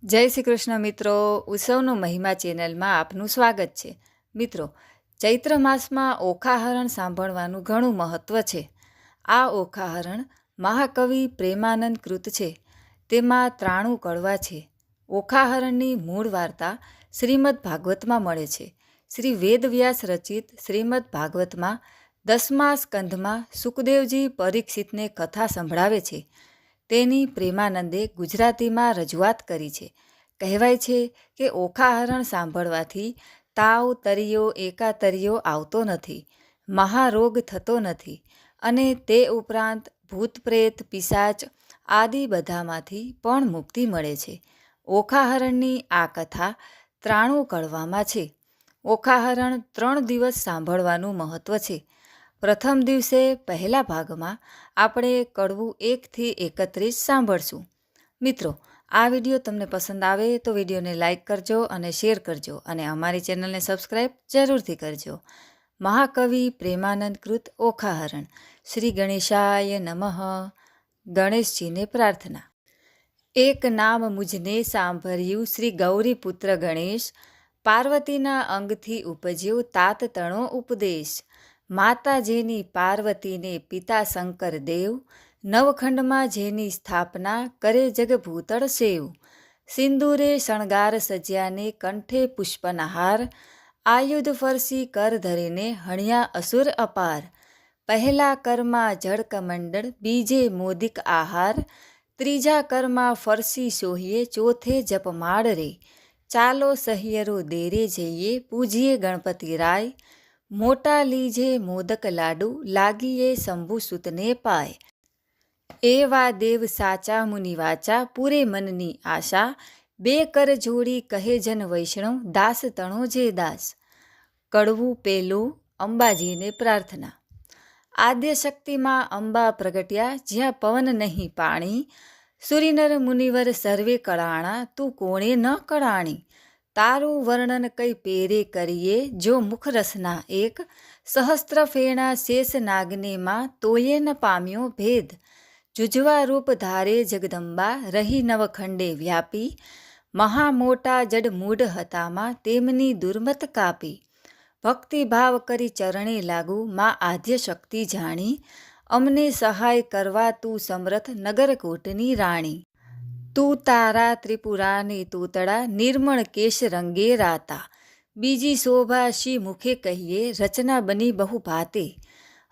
જય શ્રી કૃષ્ણ મિત્રો. ઉત્સવનો મહિમા ચેનલમાં આપનું સ્વાગત છે. મિત્રો, ચૈત્ર માસમાં ઓખાહરણ સાંભળવાનું ઘણું મહત્ત્વ છે. આ ઓખાહરણ મહાકવિ પ્રેમાનંદ કૃત છે. તેમાં 93 કડવા છે. ઓખાહરણની મૂળ વાર્તા શ્રીમદ ભાગવતમાં મળે છે. શ્રી વેદવ્યાસ રચિત શ્રીમદ ભાગવતમાં 10મા સ્કંધમાં સુખદેવજી પરીક્ષિતને કથા સંભળાવે છે. તેની પ્રેમાનંદે ગુજરાતીમાં રજૂઆત કરી છે. કહેવાય છે કે ઓખાહરણ સાંભળવાથી તાવ, તરિયો, એકાતરિયો આવતો નથી, મહારોગ થતો નથી અને તે ઉપરાંત ભૂત પ્રેત, પિશાચ આદિ બધામાંથી પણ મુક્તિ મળે છે. ઓખાહરણની આ કથા 93 કડવામાં છે. ઓખાહરણ 3 દિવસ સાંભળવાનું મહત્ત્વ છે. પ્રથમ દિવસે પહેલા ભાગમાં આપણે કડવું 1 થી 31 સાંભળશું. મિત્રો, આ વિડીયો તમને પસંદ આવે તો વિડીયોને લાઇક કરજો અને શેર કરજો અને અમારી ચેનલને સબસ્ક્રાઈબ જરૂરથી કરજો. મહાકવિ પ્રેમાનંદ કૃત ઓખાહરણ. શ્રી ગણેશાય નમઃ. ગણેશજીને પ્રાર્થના. એક નામ મુજને સાંભળ્યું શ્રી ગૌરીપુત્ર ગણેશ, પાર્વતીના અંગથી ઉપજ્યો તાત તણો ઉપદેશ. માતા જેની પાર્વતીને પિતા શંકર દેવ, નવખંડમાં જેની સ્થાપના કરે જગભૂતળ સેવ. સિંદૂરે શણગાર સજ્યાને કંઠે પુષ્પનહાર, આયુધ ફરસી કર ધરીને હણ્યા અસુર અપાર. પહેલા કરમાં જળ કમંડળ, બીજે મોદિક આહાર, ત્રીજા કરમાં ફરસી સોહીએ, ચોથે જપમાળ રે. ચાલો સહિયરો દેરે જઈએ, પૂજીએ ગણપતિ રાય. મોટા લીજે મોદક લાડુ, લાગીએ શંભુ સુતને પાય. એવા દેવ સાચા મુનિ વાચા, પૂરે મનની આશા. બે કર જોડી કહે જન વૈષ્ણવ, દાસ તણો જે દાસ. કડવું પેલું. અંબાજીને પ્રાર્થના. આદ્ય શક્તિમાં અંબા પ્રગટ્યા, જ્યાં પવન નહીં પાણી. સુરીનર મુનિવર સર્વે કળાણા, તું કોણે ન કળાણી. તારું વર્ણન કઈ પેરે કરીએ, જો મુખ રસના એક. સહસ્ત્ર ફેણા શેષ નાગને માં, તોયે ન પામ્યો ભેદ. જુજવા રૂપ ધારે જગદંબા, રહી નવખંડે વ્યાપી. મહા મોટા જડ મૂઢ હતામાં, તેમની દુર્મત કાપી. ભક્તિભાવ કરી ચરણે લાગુ, માં આદ્ય શક્તિ જાણી. અમને સહાય કરવા તું સમર્થ, નગરકોટની રાણી. તું તારા ત્રિપુરાને તૂતળા, નિર્મળ કેશ રંગે રાતા. બીજી શોભા શી મુખે કહીએ, રચના બની બહુ ભાતે.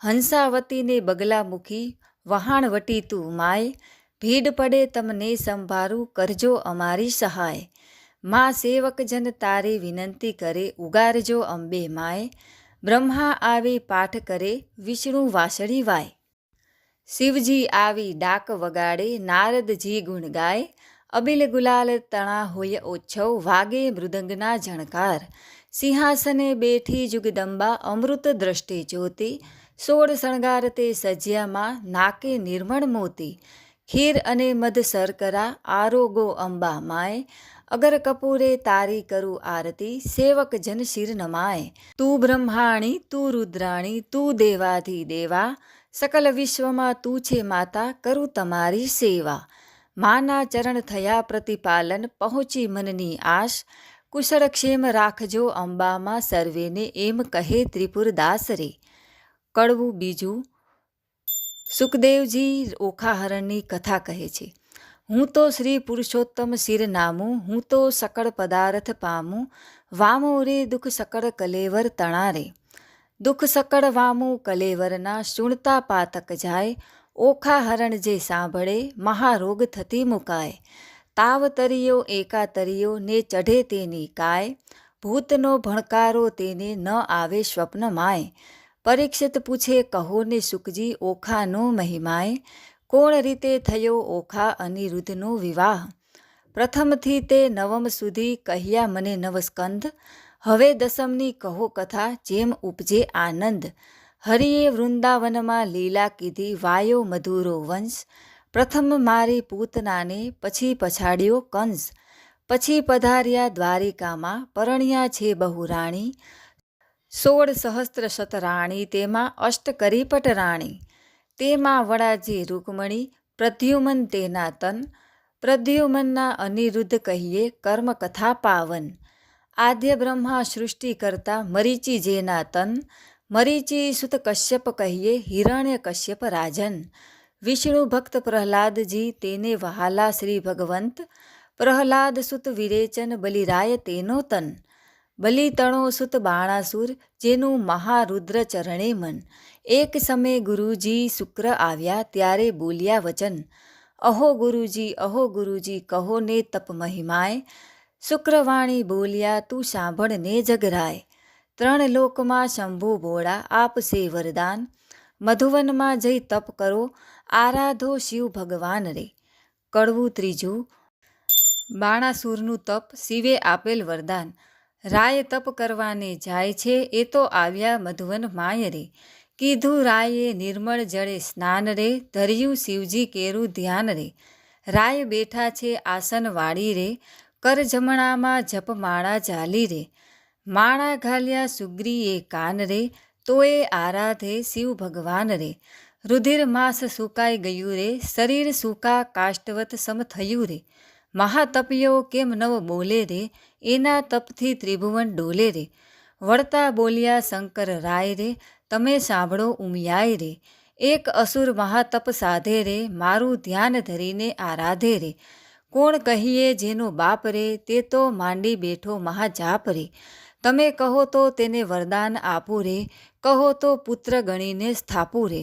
હંસાવતીને બગલામુખી, વહાણવટી તું માય. ભીડ પડે તમને સંભારું, કરજો અમારી સહાય. માં સેવક જન તારે વિનંતી કરે, ઉગારજો અંબે માય. બ્રહ્મા આવી પાઠ કરે, વિષ્ણુ વાસળી વાય. શિવજી આવી ડાક વગાડે, નારદજી ગુણ ગાય. અબિલ ગુલાલ તણા હોય ઓછવ, વાગે મૃદંગના ઝણકાર. સિંહાસને બેઠી જુગદંબા, અમૃત દ્રષ્ટિ જ્યોતિ. 16 શણગાર તે સજ્યામાં, નાકે નિર્મળ મોતી. ખીર અને મધ શર્કરા, આરોગો અંબા માય. અગર કપૂરે તારી કરું આરતી, સેવક જન શિર નમાય. તું બ્રહ્માણી, તું રુદ્રાણી, તું દેવાધિ દેવા. સકલ વિશ્વમાં તું છે માતા, કરું તમારી સેવા. માના ચરણ થયા પ્રતિપાલન, પહોંચી મનની આશ. કુશળ ક્ષેમ રાખજો અંબામાં, સર્વેને એમ કહે ત્રિપુરદાસ રે. કડવું બીજું. સુખદેવજી ઓખાહરણની કથા કહે છે. હું તો શ્રી પુરુષોત્તમ શિર નામું, હું તો સકળ પદાર્થ પામું. વામો રે દુઃખ સકળ કલેવર તણા રે. દુઃખ સકળ વામું કલેવરના, સુણતા પાતક જાય. ઓખાહરણ જે સાંભળે, મહારોગ થતી મુકાય. તાવ તરિયો, એકાતરિયો ને ચઢે તેની કાય. ભૂતનો ભણકારો તેને ન આવે સ્વપ્ન માય. પરીક્ષિત પૂછે કહો ને સુખજી, ઓખાનો મહિમાય. કોણ રીતે થયો ઓખા અનિરુદ્ધનો વિવાહ. પ્રથમથી તે નવમ સુધી કહ્યા મને નવસ્કંધ. હવે દસમની કહો કથા, જેમ ઉપજે આનંદ. હરિએ વૃંદાવનમાં લીલા કીધી, વાયો મધુરો વંશ. પ્રથમ મારી પૂતનાને, પછી પછાડ્યો કંસ. પછી પધાર્યા દ્વારિકામાં, પરણ્યા છે બહુ રાણી. 16 સહસ્ત્ર શતરાણી, તેમાં અષ્ટ કરી પટરાણી. તેમાં વડાજી રૂકમણી, પ્રદ્યુમન તેના તન. પ્રદ્યુમનના અનિરુદ્ધ કહીએ કર્મકથા પાવન. આદ્ય બ્રહ્મા સૃષ્ટિ કરતા મરીચી જેના તન, મરીચી સુત કશ્યપ કહીએ હિરણ્ય કશ્યપ રાજન. વિષ્ણુ ભક્ત પ્રહલાદજી તેને વહાલા શ્રી ભગવંત, પ્રહલાદ સુત વિરેચન બલિરાય તેનો તન. બલિ તણો સુત બાણાસુર જેનું મહારુદ્ર ચરણે મન. એક સમય ગુરુજી શુક્ર આવ્યા ત્યારે બોલ્યા વચન, અહો ગુરુજી કહો ને તપ મહિમાય. શુક્રવાણી બોલ્યા તું સાંભળ ને જગરાય. ત્રણ લોકમાં શંભુ ભોળા આપશે વરદાન, મધુવનમાં જઈ તપ કરો આરાધો શિવ ભગવાન રે. કડવું ત્રીજું. બાણાસુરનું તપ શિવે આપેલ વરદાન. રાય તપ કરવાને જાય છે એ તો આવ્યા મધુવન માય રે. કીધું રાયે નિર્મળ જળે સ્નાન રે, ધર્યું શિવજી કેરું ધ્યાન રે. રાય બેઠા છે આસન વાળી રે, કર જમણામાં જપમાળા ચાલી રે. માળા ઘાલ્યા સુગ્રીએ કાન રે, તોએ આરાધે શિવ ભગવાન રે. રુધિર માસ સુકાઈ ગયું રે, શરીર સૂકા કાષ્ટવત સમ થયું રે. મહાતપિયો કેમ નવ બોલે રે, એના તપથી ત્રિભુવન ડોલે રે. વળતા બોલ્યા શંકર રાય રે, તમે સાંભળો ઉમિયાય રે. એક અસુર મહાતપ સાધે રે, મારું ધ્યાન ધરીને આરાધે રે. કોણ કહીએ જેનો બાપ રે, તે તો માંડી બેઠો મહાજાપ રે. તમે કહો તો તેને વરદાન આપું રે, કહો તો પુત્ર ગણીને સ્થાપું રે.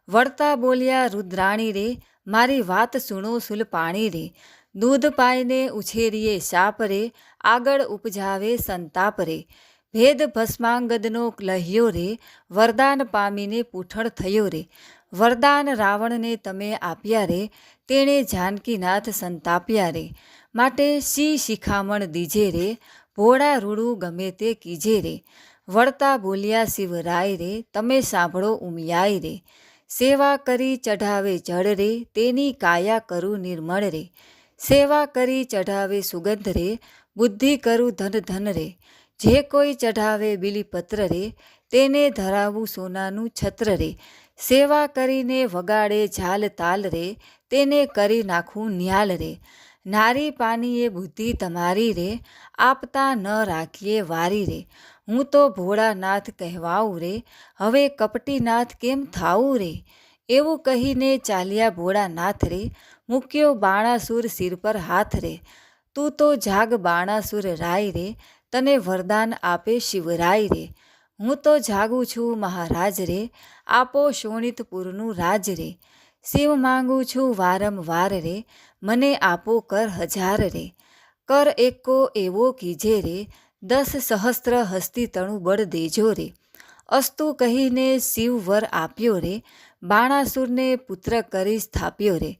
વળતા બોલ્યા રુદ્રાણી રે, મારી વાત સુણો સુલપાણી રે. દૂધ પાઈને ઉછેરીએ સાપ રે, આગળ ઉપજાવે સંતાપ રે. ભેદ ભસ્માંગદનો લહ્યો રે, વરદાન પામીને પૂઠળ થયો રે. વરદાન રાવણને તમે આપ્યા રે, તેણે જાનકીનાથ સંતાપ્યા રે. માટે શિખામણ દીજે રે, ભોળા રૂડું ગમે તે કીજે રે. વળતા બોલ્યા શિવરાય રે, તમે સાંભળો ઉમિયાય રે. સેવા કરી ચઢાવે જળ રે, તેની કાયા કરું નિર્મળ રે. સેવા કરી ચઢાવે સુગંધ રે, બુદ્ધિ કરું ધન ધન રે. જે કોઈ ચઢાવે બિલીપત્ર રે, તેને ધરાવું સોનાનું છત્ર રે. સેવા કરીને વગાડે ઝાલ તાલ રે, તેને કરી નાખું ન્યાલ રે. નારી પાનીએ બુદ્ધિ તમારી રે, આપતા ન રાખીએ વારી રે. હું તો ભોળાનાથ કહેવાઉં રે, હવે કપટીનાથ કેમ થાવું રે. એવું કહીને ચાલ્યા ભોળાનાથ રે, મૂક્યો બાણાસુર શિર પર હાથ રે. તું તો જાગ બાણાસુર રાય રે, તને વરદાન આપે શિવરાય રે. હું તો જાગું છું મહારાજ રે, આપો શોણિતપુરનું રાજ રે. શિવ માંગુ છું વારંવાર રે, મને આપો કર હજાર રે. કર એકો એવો કીજે રે, 10 સહસ્ત્ર હસ્તી તણું બળ દેજો રે. અસ્તુ કહીને શિવ વર આપ્યો રે, બાણાસુરને પુત્ર કરી સ્થાપ્યો રે.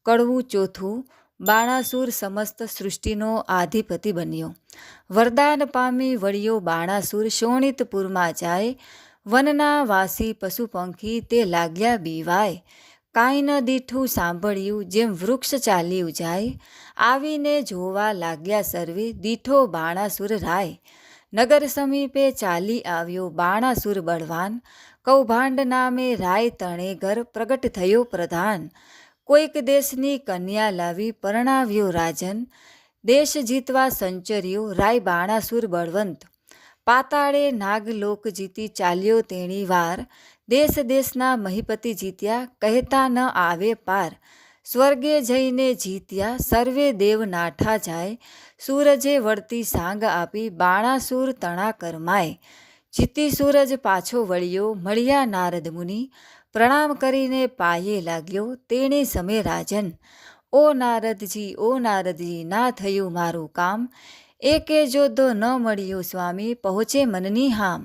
કડવું ચોથું. બાણાસુર સમસ્ત સૃષ્ટિનો આધિપતિ બન્યો. વરદાન પામી વળ્યો બાણાસુર શોણિતપુરમાં જાય. વનના વાસી પશુ પંખી તે લાગ્યા બીવાય. કાંઈ ન દીઠું સાંભળ્યું જેમ વૃક્ષ ચાલ્યું જાય. આવીને જોવા લાગ્યા સર્વે દીઠો બાણાસુર રાય. નગર સમીપે ચાલી આવ્યો બાણાસુર બળવાન. કૌભાંડ નામે રાય તણે ઘર પ્રગટ થયો પ્રધાન. કોઈક દેશની કન્યા લાવી પરણાવ્યો રાજન. દેશ જીતવા સંચર્યો રાય બાણાસુર બળવંત. પાતાળે નાગલોક જીતી ચાલ્યો તેણી વાર. દેશ દેશના મહિપતિ જીત્યા કહેતા ન આવે પાર. સ્વર્ગે જઈને જીત્યા સર્વે દેવ નાઠા જાય. સૂરજે વળતી સાંગ આપી બાણાસુર તણા કરમાય. જીતી સૂરજ પાછો વળ્યો મળ્યા નારદ મુનિ. પ્રણામ કરીને પાયે લાગ્યો તેણે સમે રાજન. ઓ નારદજી ના થયું મારું કામ. એકે જોધો ન મળ્યો સ્વામી પહોંચે મનની હામ.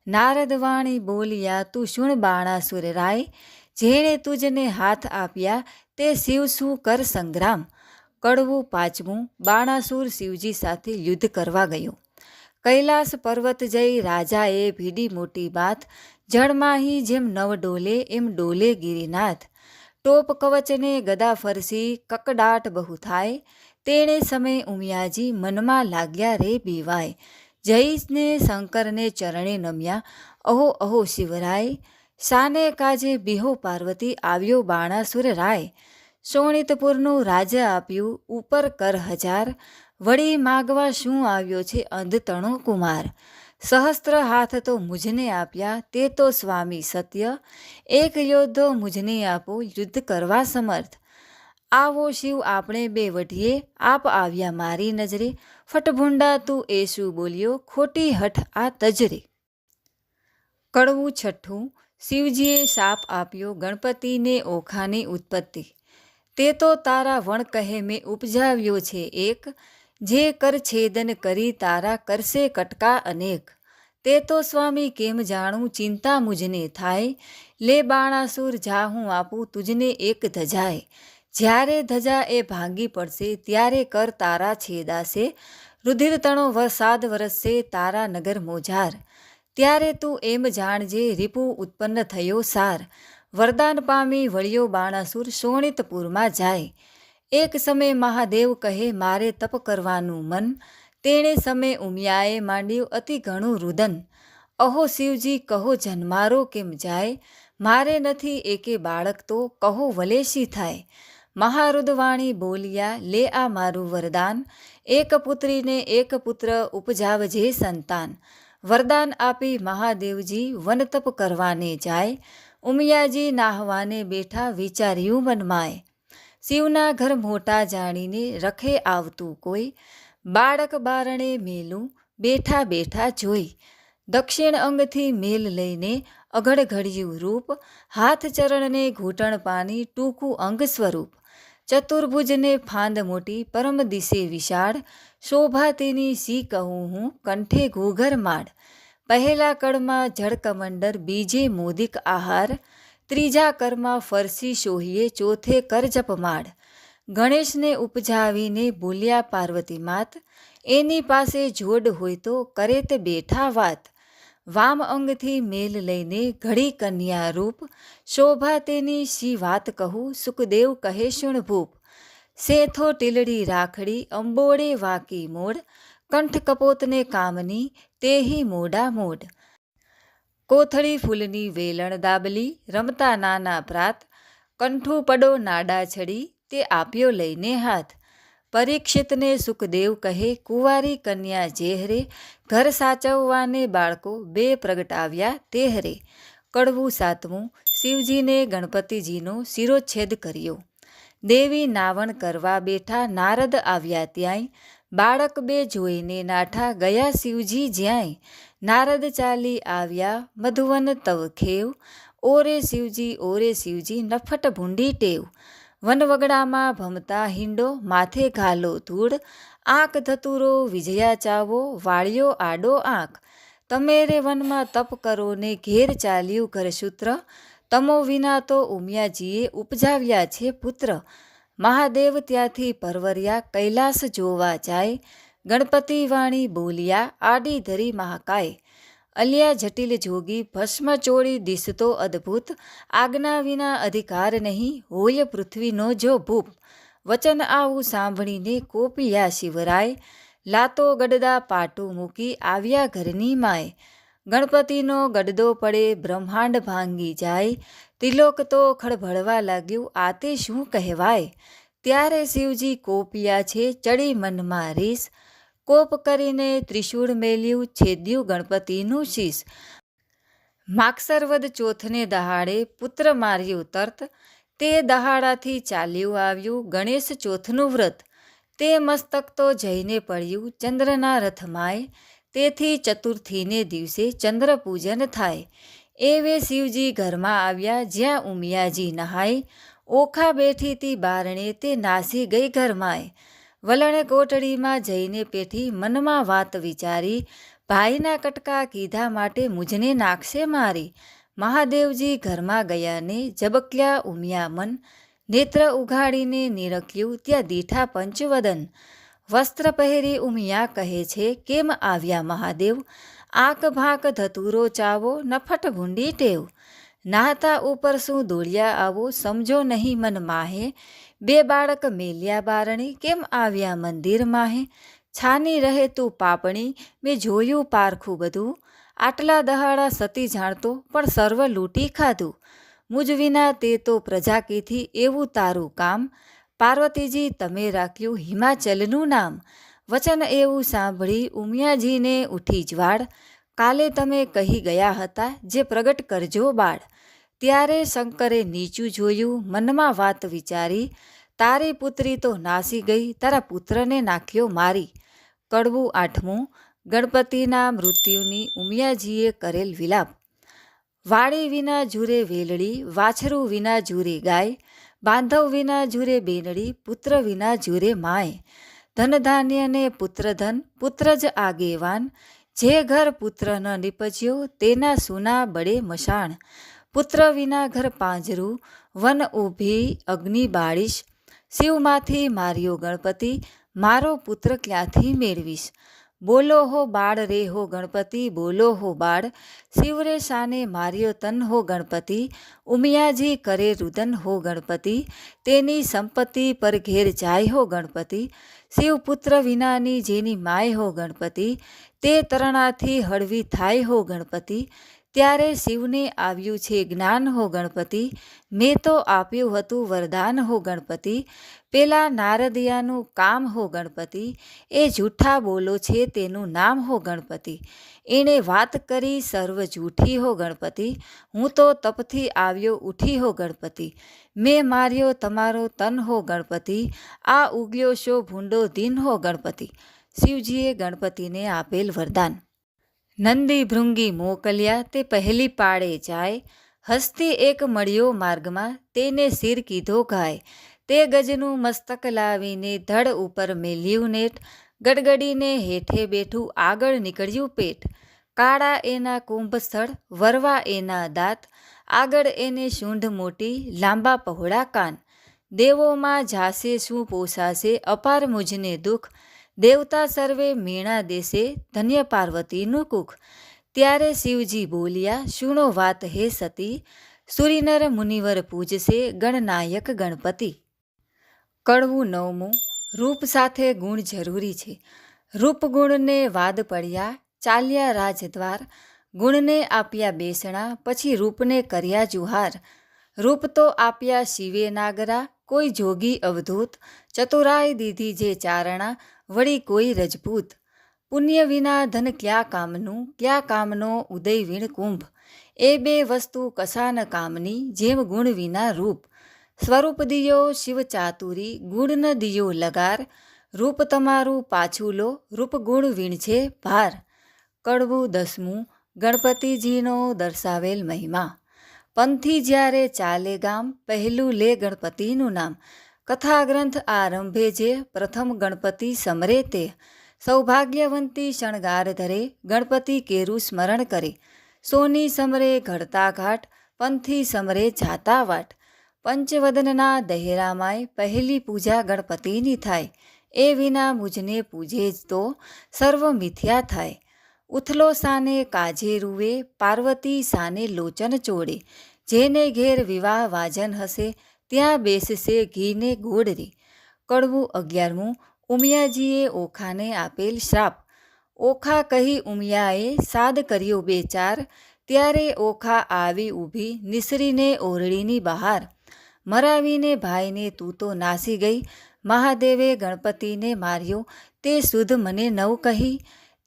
નારદ વાણી બોલ્યા તું શુણ બાણાસુર રાય. જેણે તુજને હાથ આપ્યા તે શિવ શું કર સંગ્રામ. કડવું પાંચમું. બાણાસુર શિવજી સાથે યુદ્ધ કરવા ગયો. કૈલાસ પર્વત જઈ રાજાએ ભીડી મોટી બાત. જળમાહી જેમ નવ ડોલે એમ ડોલે ગિરિનાથ. ટોપ કવચને ગદા ફરસી કકડાટ બહુ થાય. તેણે સમય ઉમિયાજી મનમાં લાગ્યા રે બીવાય. જઈને શંકરને ચરણે નમ્યા અહો અહો શિવરાય. શાને કાજે બિહો પાર્વતી આવ્યો બાણાસુર રાય. શોણિતપુરનું રાજ્ય આપ્યું ઉપર કર હજાર, વળી માગવા શું આવ્યો છે અંધતણો કુમાર. સહસ્ત્ર હાથ તો મુજને આપ્યા તે તો સ્વામી સત્ય, એક યોદ્ધો મુજને આપો યુદ્ધ કરવા સમર્થ. આવો શિવ આપણે બે વઢીએ, આપ આવ્યા મારી નજરે, ફટભૂંડા તું એ શું બોલ્યો, ખોટી હઠ આ તજરે. કડવું છઠ્ઠું. શિવજીએ શાપ આપ્યો ગણપતિને ઓખાની ઉત્પત્તિ. તે તો તારા વણ કહે મેં ઉપજાવ્યો છે એક, જે કર છેદન કરી તારા કરશે કટકા અનેક. તે તો સ્વામી કેમ જાણું ચિંતા મુજને થાય, લે બાણાસુર જા હું આપું તુજને એક ધજાય. જ્યારે ધજા એ ભાંગી પડશે ત્યારે કર તારા છેદાશે, રુધિર તણો વરસાદ વરસશે તારા નગર મોજાર. ત્યારે તું એમ જાણજે રીપુ ઉત્પન્ન થયો સાર, વરદાન પામી વળ્યો બાણાસુર શોણિતપુરમાં જાય. એક સમય મહાદેવ કહે મારે તપ કરવાનું મન, તેણે સમય ઉમિયાએ માંડ્યું અતિ ઘણું રુદન. અહો શિવજી કહો જન્મારો કેમ જાય, મારે નથી એકે બાળક તો કહો વલેશી થાય. મહારુદવાણી બોલ્યા લે આ મારું વરદાન, એક પુત્રીને એક પુત્ર ઉપજાવજે સંતાન. વરદાન આપી મહાદેવજી વનતપ કરવાને જાય, ઉમિયાજી નાહવાને બેઠા વિચાર્યું મનમાય. શિવના ઘર મોટા જાણીને રખે આવતું કોઈ, બાળક બારણે મેલું બેઠા બેઠા જોઈ. દક્ષિણ અંગથી મેલ લઈને અઘડ ઘડ્યું રૂપ, હાથ ચરણને ઘૂંટણ પાની ટૂંકું અંગ સ્વરૂપ. ચતુર્ભુજને ફાંદ મોટી પરમ દિશે વિશાળ, શોભા તેની સી કહું હું કંઠે ઘૂઘર માડ. પહેલા કળમાં જળકમંડર બીજે મોદિક આહાર, ત્રીજા કરમાં ફરસી શોહીએ ચોથે કર જપમાડ. ગણેશને ઉપજાવીને બોલ્યા પાર્વતી માત, એની પાસે જોડ હોય તો કરે તે બેઠા વાત. વામ અંગથી મેલ લઈને ઘડી કન્યા રૂપ, શોભા તેની શી વાત કહું સુખદેવ કહે શુણ ભૂપ. સેથો ટીલડી રાખડી અંબોડે વાકી મોડ, કંઠ કપોતને કામની તેહી મોડા મોડ. કોથળી ફૂલની વેલણ દાબલી રમતા નાના પ્રાત, કંઠું પડો નાડા છડી તે આપ્યો લઈને હાથ. પરીક્ષિતને સુખદેવ કહે કુંવારી કન્યા જેહરે, ઘર સાચવવાને બાળકો બે પ્રગટાવ્યા તેહરે. કડવું સાતમું. શિવજીને ગણપતિજીનો શિરોચ્છેદ કર્યો. દેવી નાવણ કરવા બેઠા નારદ આવ્યા ત્યાંય, બાળક બે જોઈને નાઠા ગયા શિવજી જ્યાંય. નારદ ચાલી આવ્યા મધુવન તવ ખેવ, ઓરે શિવજી નફટ ભૂંડી ટેવ. વનવગડામાં ભમતા હિંડો માથે ઘાલો ધૂળ, આંખ ધતુરો વિજયા ચાવો વાળ્યો આડો આંખ. તમે રે વનમાં તપ કરો ને ઘેર ચાલ્યું ઘરસૂત્ર, તમો વિના તો ઉમિયાજીએ ઉપજાવ્યા છે પુત્ર. મહાદેવ ત્યાંથી પરવર્યા કૈલાસ જોવા જાય, ગણપતિ વાણી બોલ્યા આડી ધરી મહાકાય. અલ્યા જટિલ જોગી ભસ્મ ચોળી દિસતો અદ્ભુત, આજ્ઞા વિના અધિકાર નહીં હોય પૃથ્વીનો જો ભૂપ. વચન આવું સાંભળીને કોપિયા શિવરાય, લાતો ગડદા પાટું મૂકી આવ્યા ઘરની માય. ગણપતિનો ગડદો પડે બ્રહ્માંડ ભાંગી જાય, ત્રિલોક તો ખળભળવા લાગ્યું આ તે શું કહેવાય. ત્યારે શિવજી કોપિયા છે ચડી મનમાં રીસ, કોપ કરીને ત્રિશૂળ મેલ્યું છેદ્યું ગણપતિનું શીશ. માગસરવદ ચોથને દહાડે પુત્ર માર્યું તર્ત, તે દહાડાથી ચાલ્યું આવ્યું ગણેશ ચોથનું વ્રત. તે મસ્તક તો જઈને પડ્યું ચંદ્રના રથમાય, તેથી ચતુર્થીને દિવસે ચંદ્ર પૂજન થાય. એવે શિવજી ઘરમાં આવ્યા જ્યાં ઉમિયાજી નહાય, ઓખા બેઠી તી બારણે તે નાસી ગઈ ઘરમાય. વલણ કોટડીમાં જઈને પેઠી મનમાં વાત વિચારી, ભાઈના કટકા કીધા માટે મુજને નાખશે મારી. મહાદેવજી ઘરમાં ગયા ને ઝબક્યા ઉમિયા મન, નેત્ર ઉઘાડીને નિરખ્યું ત્યાં દીઠા પંચવદન. વસ્ત્ર પહેરી ઉમિયા કહે છે કેમ આવ્યા મહાદેવ, આંક ભાંક ધતુરો ચાવો નફટ ભૂંડી ટેવ. નાહતા ઉપર શું દોડ્યા આવો સમજો નહીં મન માહે, બે બાળક મેલ્યા બારણી કેમ આવ્યા મંદિર માહે. છાની રહે તું પાપણી મેં જોયું પારખું બધું, આટલા દહાડા સતી જાણતો પણ સર્વ લૂંટી ખાધું. મુજ વિના તે તો પ્રજા કીથી એવું તારું કામ, પાર્વતીજી તમે રાખ્યું હિમાચલનું નામ. વચન એવું સાંભળી ઉમિયાજીને ઉઠી જ્વાળ, કાલે તમે કહી ગયા હતા જે પ્રગટ કરજો બાળ. ત્યારે શંકરે નીચું જોયું, મનમાં વાત વિચારી, તારી પુત્રી તો નાસી ગઈ, તારા પુત્રને નાખ્યો મારી. કડવું આઠમું. ગણપતિના મૃત્યુની ઉમિયાજીએ કરેલ વિલાપ. વાડી વિના જુરે વેલડી, વાછરું વિના જુરે ગાય, બાંધવ વિના જુરે બેનડી, પુત્ર વિના જુરે માય. ધન ધાન્ય ને પુત્રધન, પુત્ર જ આગેવાન, જે ઘર પુત્ર ન નિપજ્યો તેના સુના બળે મશાણ. પુત્ર વિના ઘર પાંજરું, વન ઊભી અગ્નિ બાળીશ, શિવમાંથી માર્યો ગણપતિ, મારો પુત્ર ક્યાંથી મેળવીશ. બોલો હો બાળ રે હો ગણપતિ, બોલો હો બાળ, શિવરે શાને માર્યો તન હો ગણપતિ, ઉમિયાજી કરે રુદન હો ગણપતિ, તેની સંપત્તિ પર ઘેર જાય હો ગણપતિ. શિવપુત્ર વિનાની જેની માય હો ગણપતિ, તે તરણાથી હળવી થાય હો ગણપતિ. ત્યારે શિવને આવ્યું છે જ્ઞાન હો ગણપતિ, મેં તો આપ્યું હતું વરદાન હો ગણપતિ. પેલા નારદિયાનું કામ હો ગણપતિ, એ જૂઠા બોલો છે તેનું નામ હો ગણપતિ. એણે વાત કરી સર્વ જૂઠી હો ગણપતિ, હું તો તપથી આવ્યો ઉઠી હો ગણપતિ. મેં માર્યો તમારો તન હો ગણપતિ, આ ઉગ્યો શો ભૂંડો દિન હો ગણપતિ. શિવજીએ ગણપતિને આપેલ વરદાન. નંદી ભૃંગી મોકલ્યા તે પહેલી પાળે જાય, હસ્તી એક મળ્યો માર્ગમાં તેને શિર કીધો ગાય. તે ગજનું મસ્તક લાવીને ધડ ઉપર મેલ્યું નેટ, ગડગડીને હેઠે બેઠું આગળ નીકળ્યું પેટ. કાળા એના કુંભ સ્થળ, વરવા એના દાંત, આગળ એને સૂંઢ મોટી, લાંબા પહોળા કાન. દેવોમાં જાશે શું પોસાશે, અપાર મુજને દુઃખ, દેવતા સર્વે મીણા દેશે, ધન્ય પાર્વતીનું કુખ. ત્યારે શિવજી બોલ્યા સુણો વાત હે સતી, સુરીનર મુનિવર પૂજશે ગણનાયક ગણપતિ. કડવું નવમું. રૂપ સાથે ગુણ જરૂરી છે. રૂપ ગુણને વાદ પડ્યા, ચાલ્યા રાજદ્વાર, ગુણને આપ્યા બેસણા, પછી રૂપને કર્યા જુહાર. રૂપ તો આપ્યા શિવે નાગરા, કોઈ જોગી અવધૂત, ચતુરાઈ દીધી જે ચારણા, વળી કોઈ રજપૂત. પુણ્ય વિના ધન ક્યાં કામનું, ક્યાં કામનો ઉદય વીણ કુંભ, એ બે વસ્તુ કશાન કામની, જેમ ગુણ વિના રૂપ. સ્વરૂપ દિયો શિવ ચાતુરી, ગુણ ન દિયો લગાર, રૂપ તમારું પાછું લો, રૂપ ગુણ વીણ છે ભાર. કડવું દસમું. ગણપતિજીનો દર્શાવેલ મહિમા. પંથી જ્યારે ચાલે ગામ, પહેલું લે ગણપતિનું નામ. કથા ગ્રંથ આરંભે જે, પ્રથમ ગણપતિ સમરે તે. સૌભાગ્યવંતી શણગાર ધરે, ગણપતિ કેરું સ્મરણ કરે. સોની સમરે ઘડતા ઘાટ, પંથી સમરે જાતા વાટ. પંચવદનના દહેરામાય, પહેલી પૂજા ગણપતિની થાય. એ વિના મુજને પૂજે જ તો સર્વ મિથ્યા થાય. ઉથલો સાને કાજે રૂવે, પાર્વતી સાને લોચન ચોડે. જેને ઘેર વિવાહ વાજન હશે, ત્યાં બેસશે ઘીને ગોળ રે. કડવું 11મું. ઉમિયાજીએ ઓખાને આપેલ શ્રાપ. ઓખા કહી ઉમિયાએ સાદ કર્યો બે ચાર, ત્યારે ઓખા આવી ઊભી નિસરીને ઓરડીની બહાર. મરાવીને ભાઈને તું તો નાસી ગઈ, મહાદેવે ગણપતિને માર્યો તે સુધ મને નવ કહી.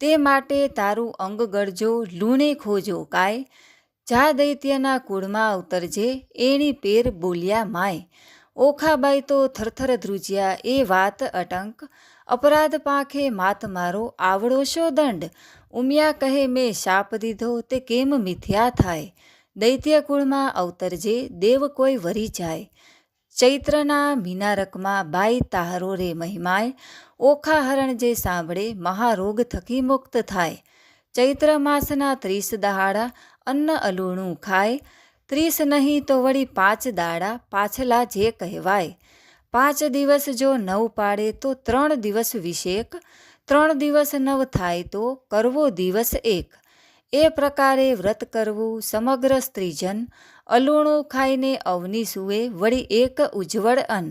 તે માટે તારું અંગ ગળજો લૂણે ખોજો કાય, જા દૈત્યના કુળમાં અવતરજે, એની પેર બોલ્યા માય. ઓખાબાઈ તો થરથર ધ્રુજ્યા એ વાત અટંક, અપરાધ પાંખે માત મારો આવડો શો દંડ. ઉમિયા કહે મેં શાપ દીધો તે કેમ મિથ્યા થાય, દૈત્ય કુળમાં અવતરજે દેવ કોઈ વરી જાય. ચૈત્રના મીનારકમાં બાઈ તારો રે મહિમાય, ઓખા હરણ જે સાંભળે મહારોગ થકી મુક્ત થાય. ચૈત્ર માસના 30 દહાડા અન્ન અલુણું ખાય, 30 નહીં તો વળી 5 દાડા પાછલા જે કહેવાય. 5 દિવસ જો 9 પાડે તો 3 દિવસ વિશેક, 3 દિવસ 9 થાય તો કરવો દિવસ એક. એ પ્રકારે વ્રત કરવું સમગ્ર સ્ત્રીજન, અલુણું ખાઈને અવની સૂવે વળી એક ઉજ્જવળ અન્ન.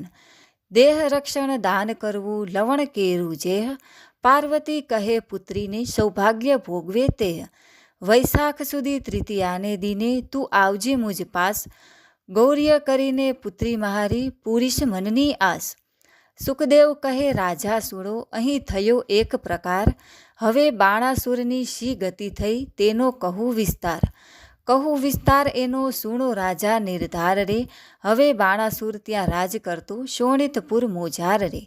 દેહ રક્ષણ દાન કરવું લવણ કેરું જેહ, પાર્વતી કહે પુત્રીને સૌભાગ્ય ભોગવે તે. વૈશાખ સુધી તૃતીયાને દિને તું આવજે મુજ પાસ, ગૌર્ય કરીને પુત્રી મહારી પૂરીશ મનની આસ. સુખદેવ કહે રાજા સુડો અહીં થયો એક પ્રકાર, હવે બાણાસુરની શી ગતિ થઈ તેનો કહું વિસ્તાર. કહું વિસ્તાર એનો સુણો રાજા નિર્ધાર રે, હવે બાણાસુર ત્યાં રાજ કરતો શોણિતપુર મોજાર રે.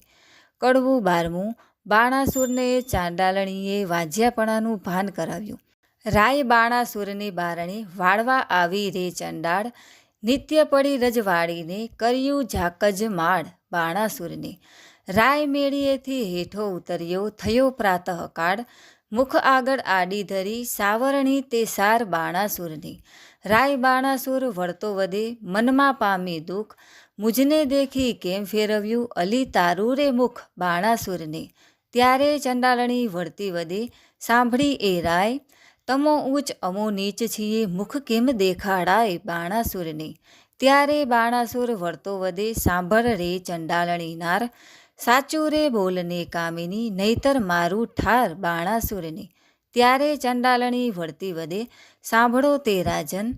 કડવું 12. બાણાસુરને ચાંડાલણીએ વાજ્યાપણાનું ભાન કરાવ્યું. રાય બાણાસુરની બારણે વાળવા આવી રે ચંડાળ, નિત્ય પડી રજવાડીને કર્યું ઝાકજ માળ બાણાસુરને. રાય મેળીએથી હેઠો ઉતર્યો થયો પ્રાતઃકાળ, મુખ આગળ આડી ધરી સાવરણી તે સાર બાણાસુરની. રાય બાણાસુર વળતો વધે મનમાં પામી દુઃખ, મુજને દેખી કેમ ફેરવ્યું અલી તારું રે મુખ બાણાસુરને. ત્યારે ચંડાલણી વળતી વધે સાંભળી એ રાય, તમો ઊંચ અમો નીચ છીએ મુખ કેમ દેખાડાય બાણાસુરને. ત્યારે બાણાસુર વળતો વધે સાંભળ રે ચંડાલણી નાર, સાચું રે બોલને કામિની નહીતર મારું ઠાર બાણાસુરને. ત્યારે ચંડાલણી વળતી વધે સાંભળો તે રાજન,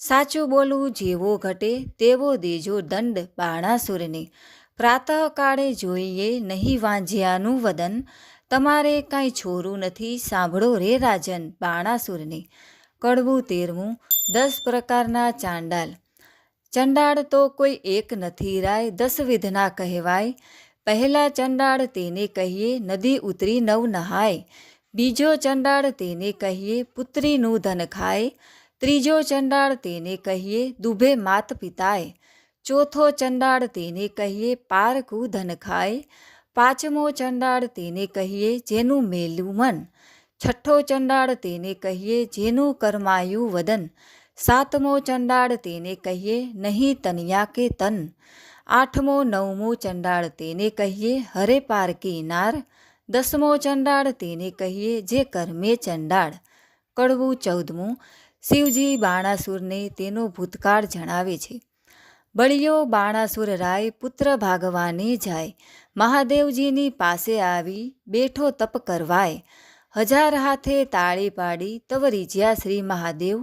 સાચું બોલવું જેવો ઘટે તેવો દેજો દંડ બાણાસુરને. પ્રાતઃકાળે જોઈએ નહીં વાંજ્યાનું વદન, તમારે કાંઈ છોરું નથી સાંભળો રે રાજન બાણાસુરને. કડવું 13. 10 પ્રકારના ચાંડાલ. ચંડાળ તો કોઈ એક નથી રાય 10 વિધના કહેવાય. પહેલા ચંડાળ તેને કહીએ નદી ઉતરી નવ નહાય. બીજો ચંડાળ તેને કહીએ પુત્રીનું ધન ખાય. ત્રીજો ચંડાળ તેને કહીએ દુભે માત પિતાય. ચોથો ચંડાળ તેને કહીએ પારકું ધન ખાય. પાંચમો ચંડાળ તેને કહીએ જેનું મેલું મન. છઠ્ઠો ચંડાળ તેને કહીએ જેનું કરમાયું વદન. સાતમો ચંડાળ તેને કહીએ નહીં તનિયા કે તન. આઠમો 9મો ચંડાળ તેને કહીએ હરે પારકી નાર. 10મો ચંડાળ તેને કહીએ જે કર્મે ચંડાળ. કડવું 14. શિવજી બાણાસુરને તેનો ભૂતકાળ જણાવે છે. બળિયો બાણાસુર રાય પુત્ર ભાગવાને જાય, મહાદેવજીની પાસે આવી બેઠો તપ કરવાય. 1000 હાથે તાળી પાડી તવ રીઝ્યા શ્રી મહાદેવ,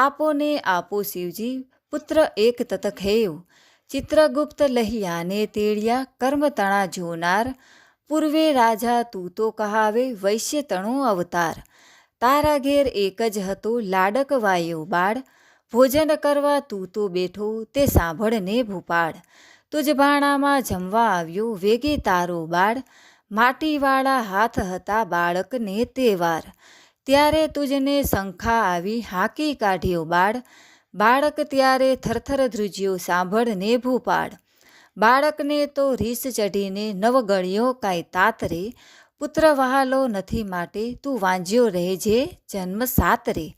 આપો ને આપો શિવજી પુત્ર એક તતખેવ. ચિત્રગુપ્ત લહિયાને તેડ્યા કર્મ તણા જોનાર, પૂર્વે રાજા તું તો કહાવે વૈશ્ય તણો અવતાર. તારા ઘેર એક જ હતો લાડક વાયો બાળ, ભોજન કરવા તું તો બેઠો તે સાંભળને ભૂપાળ. તુજ ભાણામાં જમવા આવ્યો વેગે તારો બાળ, માટીવાળા હાથ હતા બાળકને તે વાર. ત્યારે તુજને શંખા આવી હાંકી કાઢ્યો બાળ, બાળક ત્યારે થરથર ધ્રુજ્યો સાંભળને ભૂપાળ. બાળકને તો રીસ ચઢીને નવગળ્યો કાંઈ તાત રે, પુત્ર વહાલો નથી માટે તું વાંજ્યો રહેજે જન્મ સાત રે.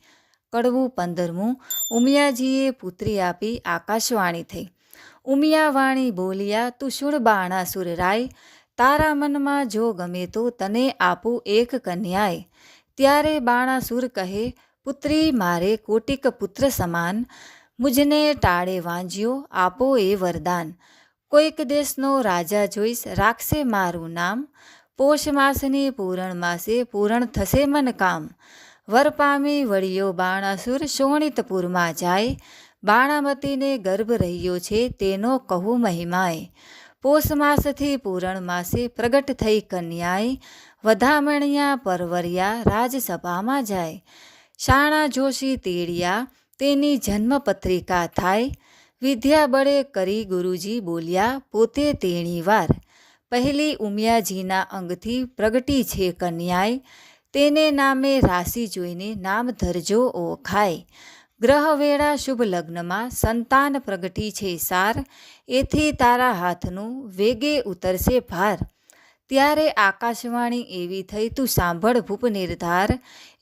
કડવું 15. ઉમિયાજીએ પુત્રી આપી આકાશવાણી થઈ. ઉમિયાવાણી બોલ્યા તું શુણ બાણાસુર રાય, તારા મનમાં જો ગમે તો તને આપું એક કન્યાય. ત્યારે બાણાસુર કહે પુત્રી મારે કોટિક પુત્ર સમાન, મુજને ટાળે વાંજ્યો આપો એ વરદાન. કોઈક દેશનો રાજા જોઈશ રાખશે મારું નામ, પોષ માસની પૂરણ માસે પૂરણ થશે મન કામ. વર પામી વળિયો બાણાસુર શોણિતપુરમાં જાય, બાણામતીને ગર્ભ રહ્યો છે તેનો કહું મહિમાય. પોષ માસથી પૂરણ માસે પ્રગટ થઈ કન્યાએ, વધામણિયા પરવર્યા રાજસભામાં જાય. શાણા જોશી તેડિયા તેની જન્મપત્રિકા થાય, વિદ્યા બળે કરી ગુરુજી બોલ્યા પોતે તેણી વાર. પહેલી ઉમિયાજીના અંગથી પ્રગટી છે કન્યાય, તેને નામે રાશિ જોઈને નામ ધરજો ઓખાય. ગ્રહ વેળા શુભ લગ્નમાં સંતાન પ્રગટી છે સાર, એથી તારા હાથનું વેગે ઉતરશે ભાર. ત્યારે આકાશવાણી એવી થઈ તું સાંભળ ભૂપ નિર્ધાર,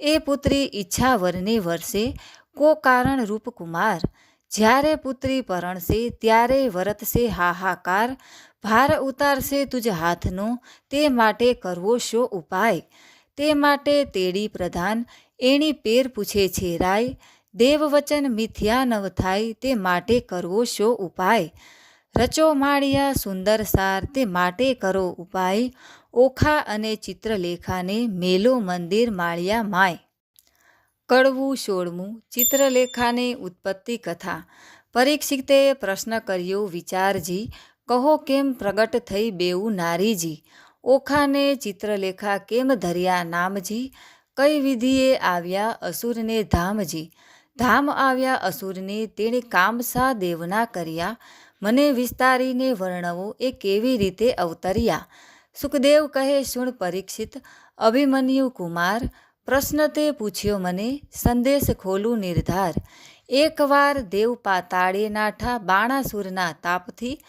એ પુત્રી ઈચ્છા વરને વરસે કો કારણ રૂપકુમાર. જ્યારે પુત્રી પરણશે ત્યારે વરતશે હાહાકાર, ભાર ઉતારશે તુજ હાથનો તે માટે કરવો શો ઉપાય. તે માટે તેડી પ્રધાન એની પેર પૂછે છે રાય, દેવ વચન મિથ્યા નવ થાય તે માટે કરવો શો ઉપાય. રચો માળિયા સુંદર સાર તે માટે કરો ઉપાય, ઓખા અને ચિત્રલેખાને મેલો મંદિર માળિયા માય. કડવું 16. ચિત્રલેખાની ઉત્પત્તિ કથા. પરીક્ષિતે પ્રશ્ન કર્યો, વિચારજી, કહો કેમ પ્રગટ થઈ બેઉ નારીજી? ઓખાને ચિત્રલેખા કેમ ધર્યા નામજી? કઈ વિધિએ આવ્યા અસુરને ધામજી? ધામ આવ્યા અસુરને તેણે કામસા દેવના કર્યા. મને વિસ્તારીને વર્ણવો એ કેવી રીતે અવતર્યા? સુખદેવ કહે, સુણ પરીક્ષિત અભિમન્યુ કુમાર, પ્રશ્ન તે પૂછ્યો મને, સંદેશ ખોલું નિર્ધાર. એકવાર દેવ પાતાળે નાઠા બાણાસુરના તાપથી,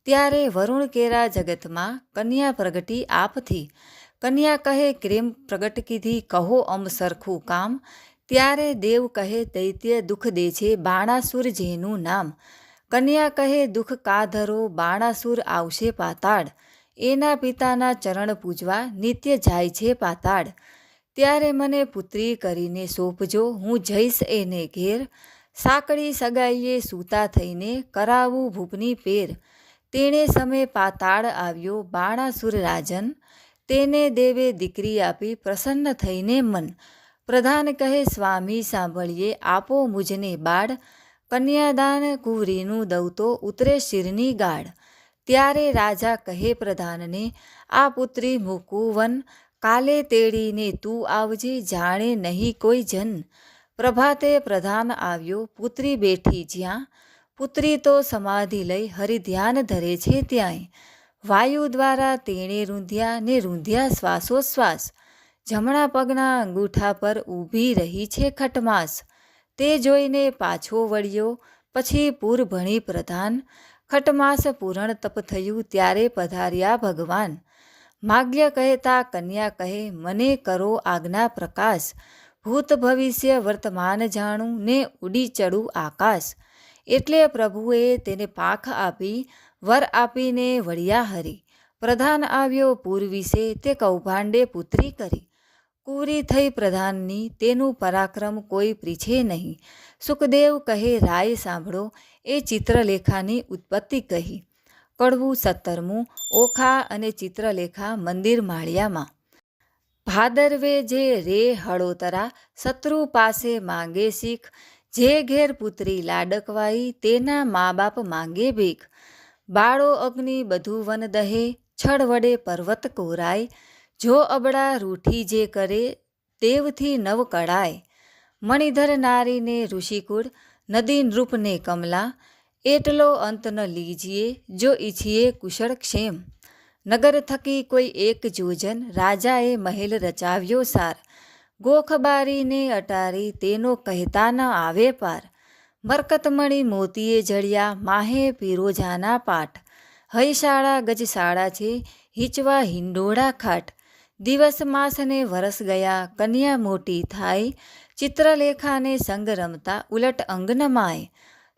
ત્યારે વરુણ કેરા જગતમાં કન્યા પ્રગટી આપથી. કન્યા કહે, કેમ પ્રગટ કીધી, કહો અમ સરખું કામ. ત્યારે દેવ કહે, દૈત્ય દુઃખ દે છે બાણાસુર જેનું નામ. કન્યા કહે, દુઃખ કા ધરો, બાણાસુર આવશે પાતાળ. એના પિતાના ચરણ પૂજવા નિત્ય જાય છે પાતાળ. ત્યારે મને પુત્રી કરીને સોંપજો, હું જઈશ એને ઘેર. સાંકળી સગાઈએ સૂતા થઈને કરાવું ભૂપની પેર. તેણે સમય પાતાળ આવ્યો બાણાસુર રાજન, તેને દેવે દીકરી આપી પ્રસન્ન થઈને મન. પ્રધાન કહે, સ્વામી સાંભળીએ આપો મુજને બાળ. કન્યાદાન કુંવરીનું દઉં તો ઉતરે શિરની ગાળ. ત્યારે રાજા કહે પ્રધાનને, આ પુત્રી મૂકું વન. કાલે તેડીને તું આવજે, જાણે નહીં કોઈ જન. પ્રભાતે પ્રધાન આવ્યો, પુત્રી બેઠી જ્યાં. પુત્રી તો સમાધિ લઈ હરિધ્યાન ધરે છે ત્યાંય. વાયુ દ્વારા તેણે રૂંધ્યા ને રૂંધ્યા શ્વાસોશ્વાસ. જમણા પગના અંગૂઠા પર ઊભી રહી છે ખટમાસ. તે જોઈને પાછો વળ્યો પછી પૂર ભણી પ્રધાન. ખટમાસ પૂરણ તપ થયું ત્યારે પધાર્યા ભગવાન. માગ્ય કહેતા કન્યા કહે, મને કરો આજ્ઞા પ્રકાશ. ભૂત ભવિષ્ય વર્તમાન જાણું ને ઉડી ચડું આકાશ. એટલે પ્રભુએ તેને પાંખ આપી, વર આપીને વળ્યા હરી. પ્રધાન આવ્યો પૂર વિશે, તે કૌભાંડે પુત્રી કરી. કુંવરી થઈ પ્રધાનની, તેનું પરાક્રમ કોઈ પ્રીછે નહીં. સુખદેવ કહે, રાય સાંભળો, એ ચિત્રલેખાની ઉત્પત્તિ કહી. કડવું 17મું. ઓખા અને ચિત્રલેખા મંદિર માળિયામાં. ભાદરવે જે રે હળોતરા, શત્રુ પાસે માંગે શીખ. જે ઘેર પુત્રી લાડકવાઈ, તેના મા બાપ માંગે ભીખ. બાળો અગ્નિ બધું વન દહે, છળ વડે પર્વત કોરાય. જો અબડા રૂઠી જે કરે, દેવથી નવ કળાય. મણિધર નારીને ઋષિકુળ, નદી નૃપને કમલા. એટલો અંત ન લીજીએ, જો ઈચ્છીએ કુશળ ક્ષેમ. નગર થકી કોઈ એક જોજન, રાજાએ મહેલ રચાવ્યો સાર. ગોખબારીને અટારી, તેનો કહેતા ન આવે પાર. મરકતમણી મોતીએ જળ્યા, માહે પીરોજાના પાઠ. હૈશાળા ગજશાળા છે, હિંચવા હિંડોળા ખાટ. દિવસ માસને વરસ ગયા, કન્યા મોટી થાય. ચિત્રલેખાને સંગ રમતા ઉલટ અંગન માય.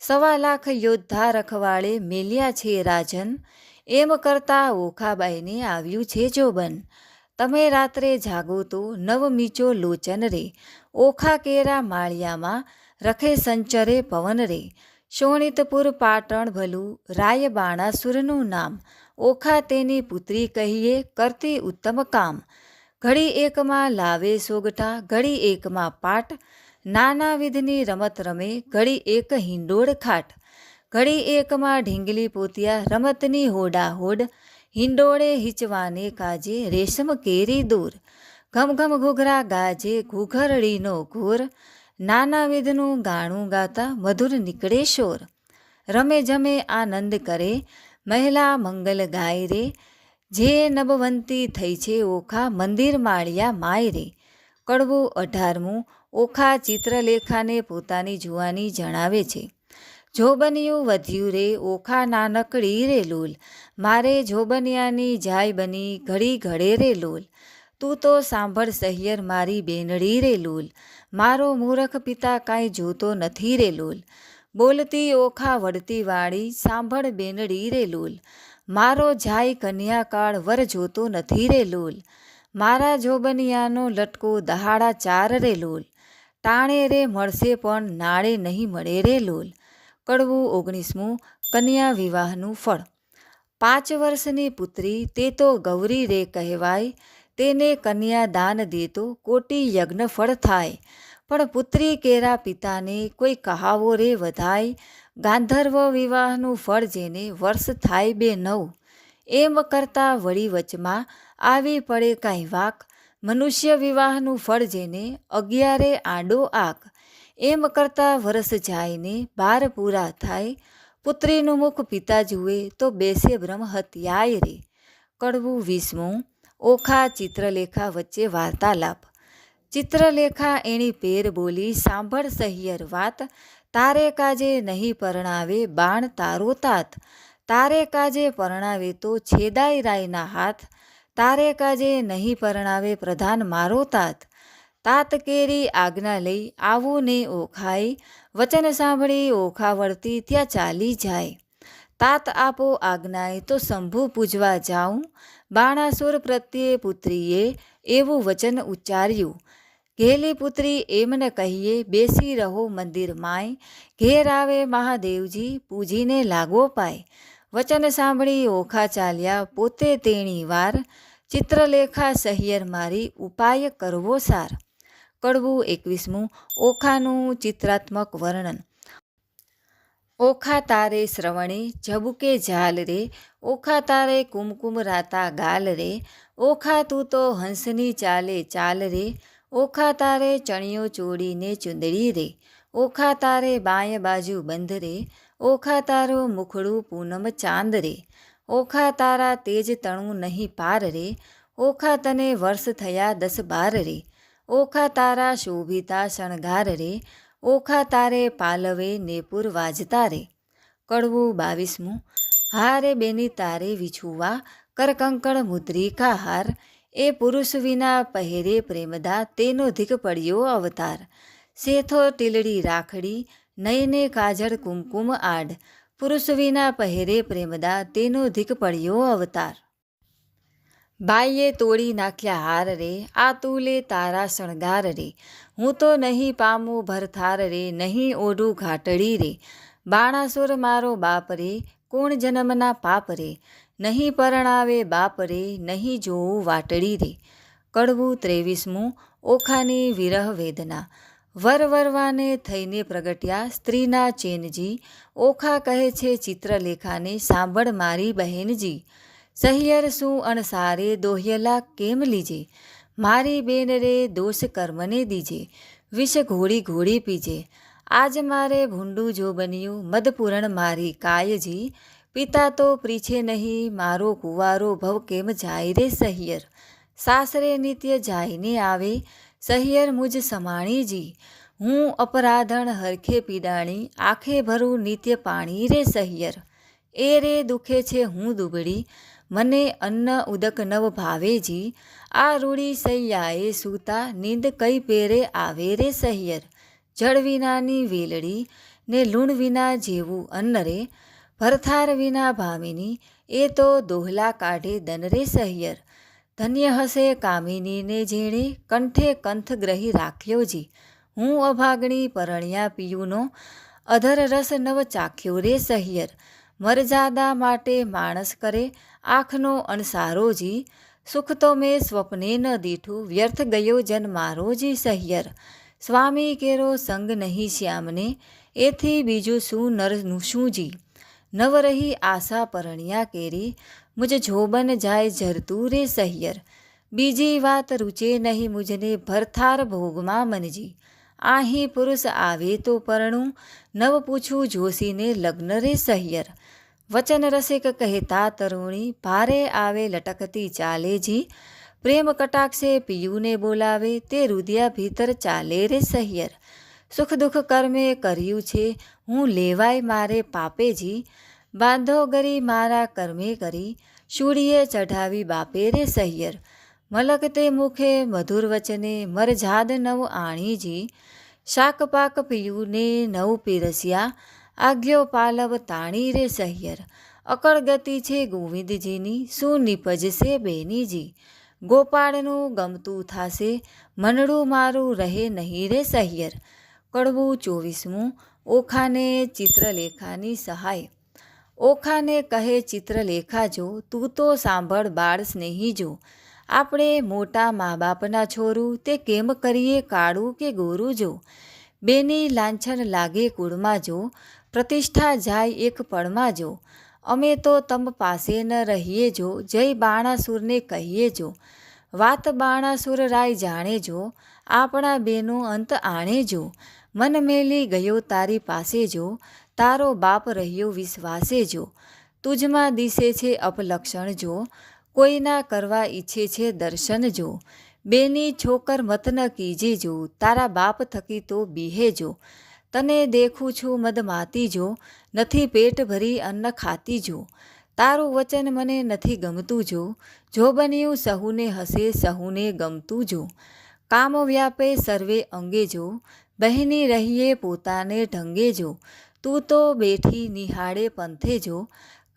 1.25 લાખ યોદ્ધા રખવાળે મેલ્યા છે રાજન. એમ કરતા ઓખાબાઈને આવ્યું છે જોબન. તમે રાત્રે જાગો તો નવમીચો લોચન રે. ઓખા કેરા માળિયામાં રખે સંચરે પવન રે. શોણિતપુર પાટણ ભલું, રાય બાણાસુરનું નામ. ઓખા તેની પુત્રી કહીએ, કરતી ઉત્તમ કામ. ઘડી એકમાં લાવે સોગઠા, ઘડી એકમાં પાટ. નાના વિધની રમત રમે, ઘડી એક હિંડોળ ખાટ. ઘડી એકમાં ઢીંગલી પોતિયા, રમતની હોડા હોડ. હિંડોળે હિંચવાને કાજે, રેશમ કેરી દૂર. ઘમઘમ ઘૂઘરા ગાજે, ઘૂઘરડીનો ઘોર. નાના વિધનું ગાણું ગાતા, મધુર નીકળે શોર. રમે જમે આનંદ કરે, મહિલા મંગલ ગાય રે. જે નભવંતી થઈ છે ઓખા, મંદિર માળિયા માય રે. કડવું 18મું. ઓખા ચિત્રલેખાને પોતાની જુવાની જણાવે છે. જોબનિયું વધ્યું રે, ઓખા નાનકડી રે લોલ. મારે જોબનિયાની જાય બની, ઘડી ઘડે રે લોલ. તું તો સાંભળ સહિયર મારી બેનડી રે લોલ. મારો મૂરખ પિતા કાંઈ જોતો નથી રે લોલ. બોલતી ઓખા વળતી વાળી, સાંભળ બેનડી રે લોલ. મારો જાય કન્યાકાળ, વર જોતો નથી રે લોલ. મારા જોબનિયાનો લટકો દહાડા 4 રે લોલ. ટાણે રે મળશે પણ નાળે નહીં મળે રે લોલ. કડવું 19મું. કન્યા વિવાહનું ફળ. 5 વર્ષની પુત્રી, તે તો ગૌરી રે કહેવાય. તેને કન્યા દાન દેતો, કોટી યજ્ઞ ફળ થાય. પણ પુત્રી કેરા પિતાને કોઈ કહાવો રે વધાય, ગાંધર્વ વિવાહનું ફળ જેને વર્ષ થાય 2 9, એમ કરતાં વળી વચમાં આવી પડે કાંઈ વાક, મનુષ્ય વિવાહનું ફળ જેને 11 આડો આક, એમ કરતાં વરસ જાયને 12 પૂરા થાય, પુત્રીનું મુખ પિતા જુએ તો બેસે બ્રહ્મ હત્યાય રે. કડવું 20મું. ઓખા ચિત્રલેખા વચ્ચે વાર્તાલાપ. ચિત્રલેખા એની પેર બોલી સાંભળ સહિયર વાત, તારે કાજે નહીં પરણાવે બાણ તારો તાત, તારે કાજે પરણાવે તો છેદાય રાયના હાથ, તારે કાજે નહીં પરણાવે પ્રધાન મારો તાત, તાત કેરી આજ્ઞા લઈ આવું ને ઓખાય, વચન સાંભળી ઓખા વળતી ત્યાં ચાલી જાય, તાત આપો આજ્ઞાએ તો શંભુ પૂજવા જાઉં, બાણાસુર પ્રત્યે પુત્રીએ એવું વચન ઉચ્ચાર્યું, ઘેલી પુત્રી એમને કહીએ બેસી રહો મંદિર માય, ઘેર આવે મહાદેવજી પૂજીને લાગો પાય, વચન સાંભળી ઓખા ચાલ્યા પોતે તેણી વાર, ચિત્રલેખા સહિયર મારી ઉપાય કરવો સાર. કડવું 21મું. ઓખાનું ચિત્રાત્મક વર્ણન. ઓખા તારે શ્રવણે ઝબુકે ઝાલ રે, ઓખા તારે કુમકુમ રાતા ગાલ રે, ઓખા તું તો હંસની ચાલે ચાલ રે, ઓખા તારે ચણિયો ચોડીને ચુંદડી રે, ઓખા તારે બાય બાજુ બંધ રે, ઓખા તારો મુખડું પૂનમ ચાંદ રે, ઓખા તારા તેજ તણું નહીં પાર રે, ઓખા તને વર્ષ થયા 10 12 રે, ઓખા તારા શોભિતા શણગાર રે, ઓખા તારે પાલવે નેપુર વાજતા રે. કડવું 22મું. હારે બેની તારે વિછુવા કરકંકણ મુદ્રિકા હાર, એ પુરુષ વિના પહેરે પ્રેમદા તેનો ધીક પડ્યો અવતાર, શેથો ટીલડી રાખડી નયને કાજળ કુમકુમ આડ, પુરુષ વિના પહેરે પ્રેમદા તેનો ધીક પડ્યો અવતાર. બાઈએ તોડી નાખ્યા હાર રે, આ તુલે તારા શણગાર રે, હું તો નહીં પામું ભરથાર રે, નહીં ઓઢું ઘાટડી રે, બાણાસુર મારો બાપ રે, કોણ જન્મના પાપ રે, નહીં પરણાવે બાપ રે, નહીં જોવું વાટડી રે. કડવું 23મું. ઓખાની વિરહ વેદના. વર વરવાને થઈને પ્રગટ્યા સ્ત્રીના ચેનજી, ઓખા કહે છે ચિત્રલેખાને સાંભળ મારી બહેનજી, સહિયર શું અણસારે દોહ્યલા કેમ લીજે, મારી બેન રે દોષ કર્મને દીજે, વિષ ઘોડી ઘોડી પીજે, આજ મારે ભૂંડું જો બન્યું મદપૂરણ મારી કાયજી, પિતા તો પ્રીછે નહીં મારો કુંવારો ભવ કેમ જાય રે સહિયર, સાસરે નિત્ય જાયને આવે સહિયર મુજ સમાણીજી, હું અપરાધણ હરખે પીડાણી આંખે ભરું નિત્ય પાણી રે સહિયર, એ રે દુખે છે હું દુબળી મને અન્ન ઉદક નવ ભાવેજી, આ રૂડી સૈયાએ સૂતા નીંદ કઈ પેરે આવે રે સહિયર, જળ વિનાની વેલડી ને લૂણ વિના જેવું અન્ન રે, ભરથાર વિના ભામિની એ તો દોહલા કાઢે દન રે સહિયર, ધન્ય હશે કામિનીને જેણે કંઠે કંથ ગ્રહી રાખ્યો જી, હું અભાગણી પરણ્યા પિયુનો અધર રસ નવ ચાખ્યો રે સહિયર, મરજાદા માટે માણસ કરે આંખનો અણસારો જી, સુખ તો મેં સ્વપ્ને ન દીઠું વ્યર્થ ગયો જન મારો જી સહિયર, સ્વામી કેરો સંગ નહીં શ્યામને એથી બીજું શું નરનું શું જી, નવ રહી આશા પરણ્યા કેરી મુજ જોબન જાય ઝરતું રે સહિયર, બીજી વાત રૂચે નહીં મુજને ભરથાર ભોગમાં મનજી, આહીં પુરુષ આવે તો પરણું નવ પૂછું જોશીને લગ્ન રે સહિયર, વચન રસિક કહેતા તરુણી ભારે આવે લટકતી ચાલે જી, પ્રેમ કટાક્ષે પિયુને બોલાવે તે રુદિયા ભીતર ચાલે રે સહિયર, સુખ દુઃખ કર્મે કર્યું છે હું લેવાય મારે પાપેજી, બાંધો ગરી મારા કર્મે કરી શૂળીએ ચઢાવી બાપે રે સહિયર, મલકતે મુખે મધુર વચને મરઝાદ નવ આણીજી, શાક પાક પિયુને નવ પીરસ્યા આજ્ઞો પાલવ તાણી રે સહિયર, અકળ ગતિ છે ગોવિંદજીની શું નિપજશે બેનીજી, ગોપાળનું ગમતું થાશે મનડું મારું રહે નહીં રે સહિયર. કડવું 24મું. ઓખાને ચિત્રલેખાની સહાય. ઓખાને કહે ચિત્રલેખા જો તું તો સાંભળ બાળ સ્નેહી જો, આપણે મોટા મા બાપના છોરું તે કેમ કરીએ કાળું કે ગોરું જો, બેની લાંછન લાગે કુળમાં જો, પ્રતિષ્ઠા જાય એક પળમાં જો, અમે તો તમ પાસે ન રહીએ જો, જય બાણાસુરને કહીએ જો, વાત બાણાસુર રાય જાણે જો, આપણા બેનો અંત આણે જો, મન મેલી ગયો તારી પાસે જો, તારો બાપ રહ્યો વિશ્વાસે જો, તુજમાં દિશે છે અપલક્ષણ જો, કોઈના કરવા ઈચ્છે છે દર્શન જો, બેની છોકર મત ન કીજે જો, તારા બાપ થકી તો બીહે જો, તને દેખું છું મદમાતી જો, નથી પેટ ભરી અન્ન ખાતી જો, તારું વચન મને નથી ગમતું જો બન્યું સહુને હસે સહુને ગમતું જો, કામ વ્યાપે સર્વે અંગે જો, બહેની રહીએ પોતાને ઢંગે જો, તું તો બેઠી નિહાળે પંથે જો,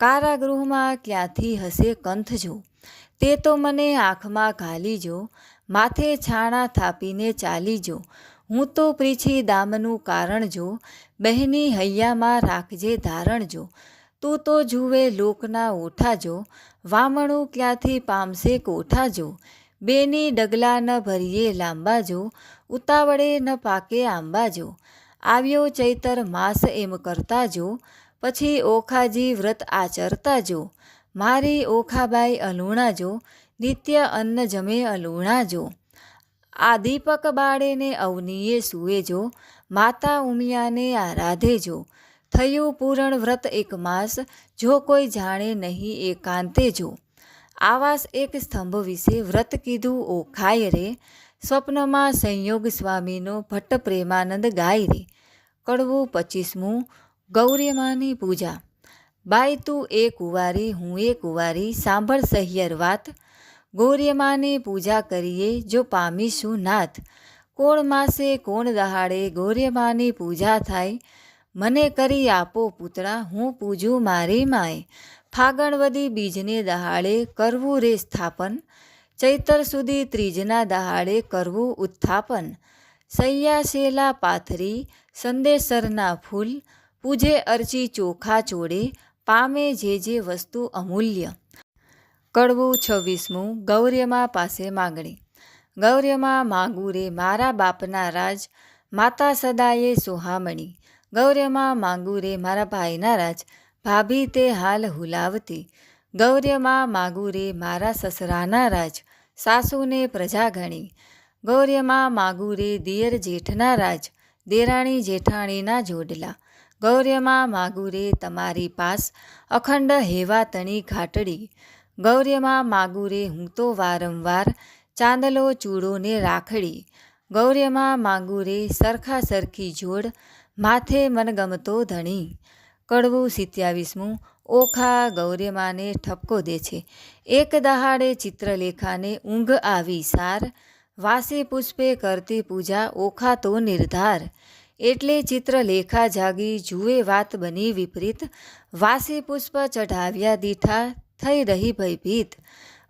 કારાગૃહમાં ક્યાંથી હશે કંથ જો, તે તો મને આંખમાં ઘાલી જો, માથે છાણા થાપીને ચાલી જો, હું તો પ્રીછી દામનું કારણ જો, બહેની હૈયામાં રાખજે ધારણ જો, તું તો જુએ લોકના ઓઠા જો, વામણું ક્યાંથી પામશે કોઠા જો, બેની ડગલા ન ભરીએ લાંબા જો, ઉતાવળે ન પાકે આંબા જો, આવ્યો ચૈતર માસ એમ કરતા જો, પછી ઓખાજી વ્રત આચરતા જો, મારી ઓખાબાઈ અલુણા જો, નિત્ય અન્ન જમે અલુણા જો, આ દીપક બાળેને અવનીએ સૂએ જો, માતા ઉમિયાને આરાધે જો, થયું પૂરણ વ્રત એક માસ, જો કોઈ જાણે નહીં એકાંતે જો, આવાસ એક સ્તંભ વિશે વ્રત કીધું ઓખાય રે, સ્વપ્નમાં સંયોગ સ્વામીનો ભટ્ટ પ્રેમાનંદ ગાય રે. કડવું 25મું ગૌરીમાની પૂજા. બાઈ તું એ કુંવારી હું એ કુંવારી, સાંભળ સહિયર વાત, ગૌરીમાની પૂજા કરીએ જો પામીશું નાથ, કોણ માસે કોણ દહાડે ગૌરીમાની પૂજા થાય, મને કરી આપો પૂતળા હું પૂજું મારી માય, ફાગણવદી બીજને દહાડે કરવું રે સ્થાપન, ચૈતર સુધી ત્રીજના દહાડે કરવું ઉત્થાપન, સૈયા શેલા પાથરી સંદેસરના ફૂલ, પૂજે અર્ચી ચોખા ચોડે, પામે જે વસ્તુ અમૂલ્ય. કડવું 26મું ગૌર્યમા પાસે માગણી. ગૌર્યમા માગું રે મારા બાપના રાજ, માતા સદાયે સોહામણી, ગૌર્યમા માગું રે મારા ભાઈના રાજ, ભાભી તે હાલ હુલાવતી, ગૌર્યમા માગું રે મારા સસરાના રાજ, સાસુને પ્રજા ઘણી, ગૌર્યમા માગું રે દિયર જેઠના રાજ, દેરાણી જેઠાણીના જોડલા, ગૌર્યમા માગું રે તમારી પાસ, અખંડ હેવા તણી ઘાટડી, ગૌર્યમા માગું રે હું તો વારંવાર, ચાંદલો ચૂડો ને રાખડી, ગૌર્યમા માગું રે સરખા સરખી જોડ, માથે મનગમતો ધણી. કડવું 27મું ઓખા ગૌર્યમાને ઠપકો દે છે. એક દહાડે ચિત્રલેખાને ઊંઘ આવી સાર, વાસી પુષ્પે કરતી પૂજા ઓખા તો નિર્ધાર, એટલે ચિત્રલેખા જાગી જુએ વાત બની વિપરીત, વાસી પુષ્પ ચઢાવ્યા દીઠા થઈ રહી ભયભીત,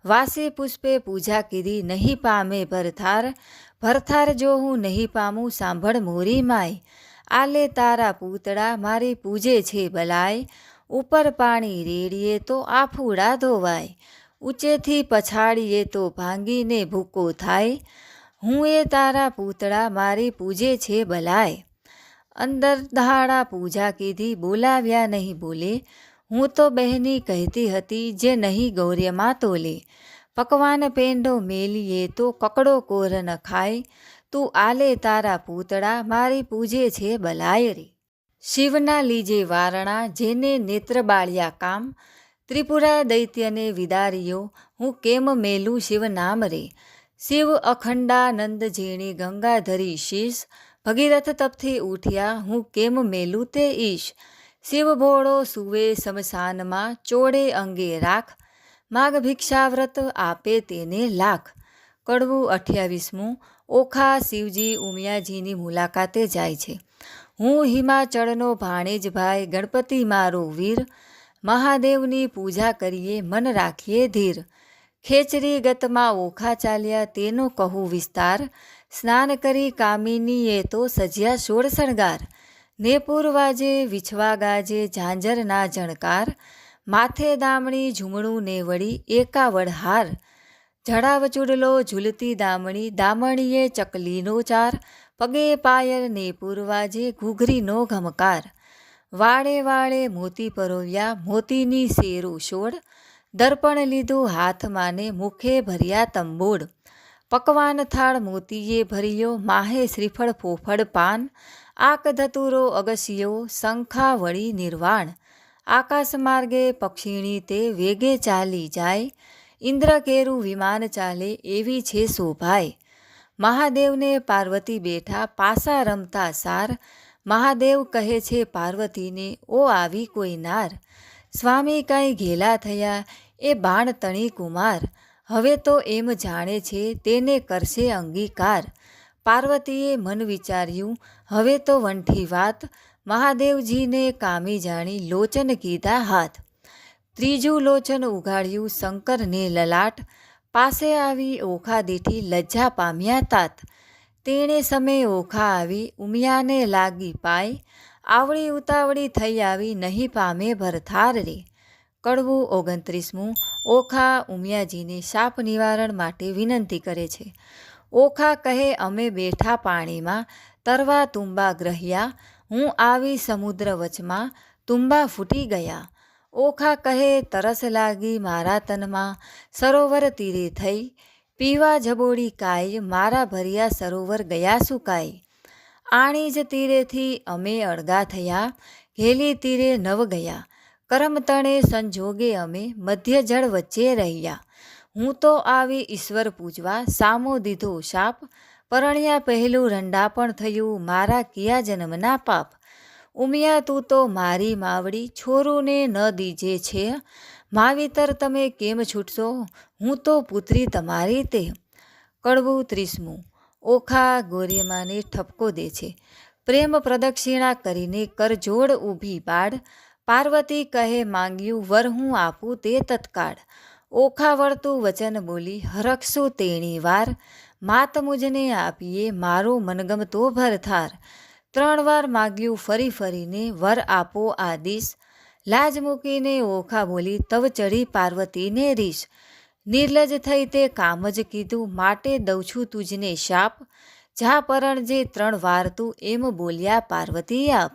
વાસી પુષ્પે પૂજા કીધી નહીં પામે ભરથાર, ભરથાર જો હું નહીં પામું સાંભળ મોરી માય, આલે તારા પૂતળા મારી પૂજે છે બલાય, ઉપર પાણી રેડીએ તો આફુડા ધોવાય, ઊંચેથી પછાડીએ તો ભાંગીને ભૂકો થાય, હું એ તારા પૂતળા મારી પૂજે છે બલાય. અંદર દહાડા પૂજા કીધી બોલાવ્યા નહીં બોલે, હું તો બહેની કહેતી હતી જે નહીં ગૌર્યમાં તોલે, પકવાન પેંડો મેલીએ તો કકડો કોર ન ખાય, તું આલે તારા પૂતળા મારી પૂજે છે બલાય રે. શિવના લીજે વારણા જેને નેત્ર બાળ્યા કામ, ત્રિપુરા દૈત્યને વિદાર્યો હું કેમ મેલું શિવ નામ રે, શિવ અખંડાનંદ જેણે ગંગાધરી શીશ, ભગીરથ તપથી ઉઠ્યા હું કેમ મેલું તે ઈશ, શિવ ભોળો સુવે શમશાનમાં ચોડે અંગે રાખ, માગ ભિક્ષાવ્રત આપે તેને લાખ. કડવું 28મું ઓખા શિવજી ઉમિયાજીની મુલાકાતે જાય છે. હું હિમાચળનો ભાણેજ ભાઈ ગણપતિ મારો વીર, મહાદેવની પૂજા કરીએ મન રાખીએ ધીર, ખેચરી ગતમાં ઓખા ચાલ્યા તેનો કહું વિસ્તાર, સ્નાન કરી કામિનીએ તો સજ્યા સોળ શણગાર, ને પૂર્વાજે વિછવા ગાજે ઝાંઝરના જણકાર, માથે દામણી ઝૂમણું ને વળી એકાવડ હાર, જડાવ ચૂડલો ઝૂલતી દામણી, દામણીએ ચકલીનો ચાર, પગે પાયલ ને પૂરવાજે ઘૂઘરીનો ઘમકાર. વાળે વાળે મોતી પરોવ્યા, મોતીની શેરો શોળ, દર્પણ લીધું હાથમાં ને મુખે ભર્યા તંબોળ. પકવાન થાળ મોતીએ ભર્યો, માહે શ્રીફળ ફોફળ પાન, આક ધતુરો અગસિયો, શંખા વળી નિર્વાણ. આકાશ માર્ગે પક્ષીણી તે વેગે ચાલી જાય, ઇન્દ્ર કેરું વિમાન ચાલે એવી છે શોભાય. મહાદેવને પાર્વતી બેઠા પાસા રમતા સાર, મહાદેવ કહે છે પાર્વતીને ઓ આવી કોઈ નાર. સ્વામી કાંઈ ઘેલા થયા એ બાણ તણી કુમાર, હવે તો એમ જાણે છે તેને કરશે અંગીકાર. પાર્વતીએ મન વિચાર્યું હવે તો વંઠી વાત, મહાદેવજીને કામી જાણી લોચન કીધા હાથ. ત્રીજું લોચન ઉઘાડ્યું શંકરને લલાટ, પાસે આવી ઓખા દીઠી લજ્જા પામ્યા તાત. તેણે સમય ઓખા આવી ઉમિયાને લાગી પાય, આવડી ઉતાવળી થઈ આવી નહીં પામે ભરથાર રે. કડવું 29મું. ઓખા ઉમિયાજીને શાપ નિવારણ માટે વિનંતી કરે છે. ઓખા કહે અમે બેઠા પાણીમાં, તરવા તુંબા ગ્રહ્યા, હું આવી સમુદ્ર વચમાં, તુંબા ફૂટી ગયા. ઓખા કહે તરસ લાગી મારા તનમાં, સરોવર તીરે થઈ, પીવા જબોડી કાય, મારા ભર્યા સરોવર ગયા સુકાઈ. આણી જ તીરેથી અમે અળગા થયા, ઘેલી તીરે નવ ગયા, કરમ તણે સંજોગે અમે મધ્ય જળ વચ્ચે રહ્યા. હું તો આવી ઈશ્વર પૂજવા, સામો દીધો શાપ, પરણ્યા પહેલું રંડાપણ થયું મારા કિયા જન્મના પાપ. ઉમિયા તું તો મારી માવડી, છોરુને ન દીજે છે, માવીતર તમે કેમ છૂટશો, હું તો પુત્રી તમારી તે. કડવું 30મું. ઓખા ગોરીમાને ઠપકો દે છે. પ્રેમ પ્રદક્ષિણા કરીને કરજોડ ઊભી બાળ, પાર્વતી કહે માંગ્યું વર હું આપું તે તત્કાળ. ઓખા વળતું વચન બોલી હરખશું તેણી વાર, માત મુજને આપીએ મારો મનગમતો ભરથાર. 3 વાર માગ્યું ફરી ફરીને વર આપો આદિશ, લાજ મૂકીને ઓખા બોલી તવ ચડી પાર્વતીને રીશ. નિર્લજ થઈ તે કામ જ કીધું માટે દઉં છું તુજને શાપ, જા પરણજે 3 વાર તું એમ બોલ્યા પાર્વતી આપ.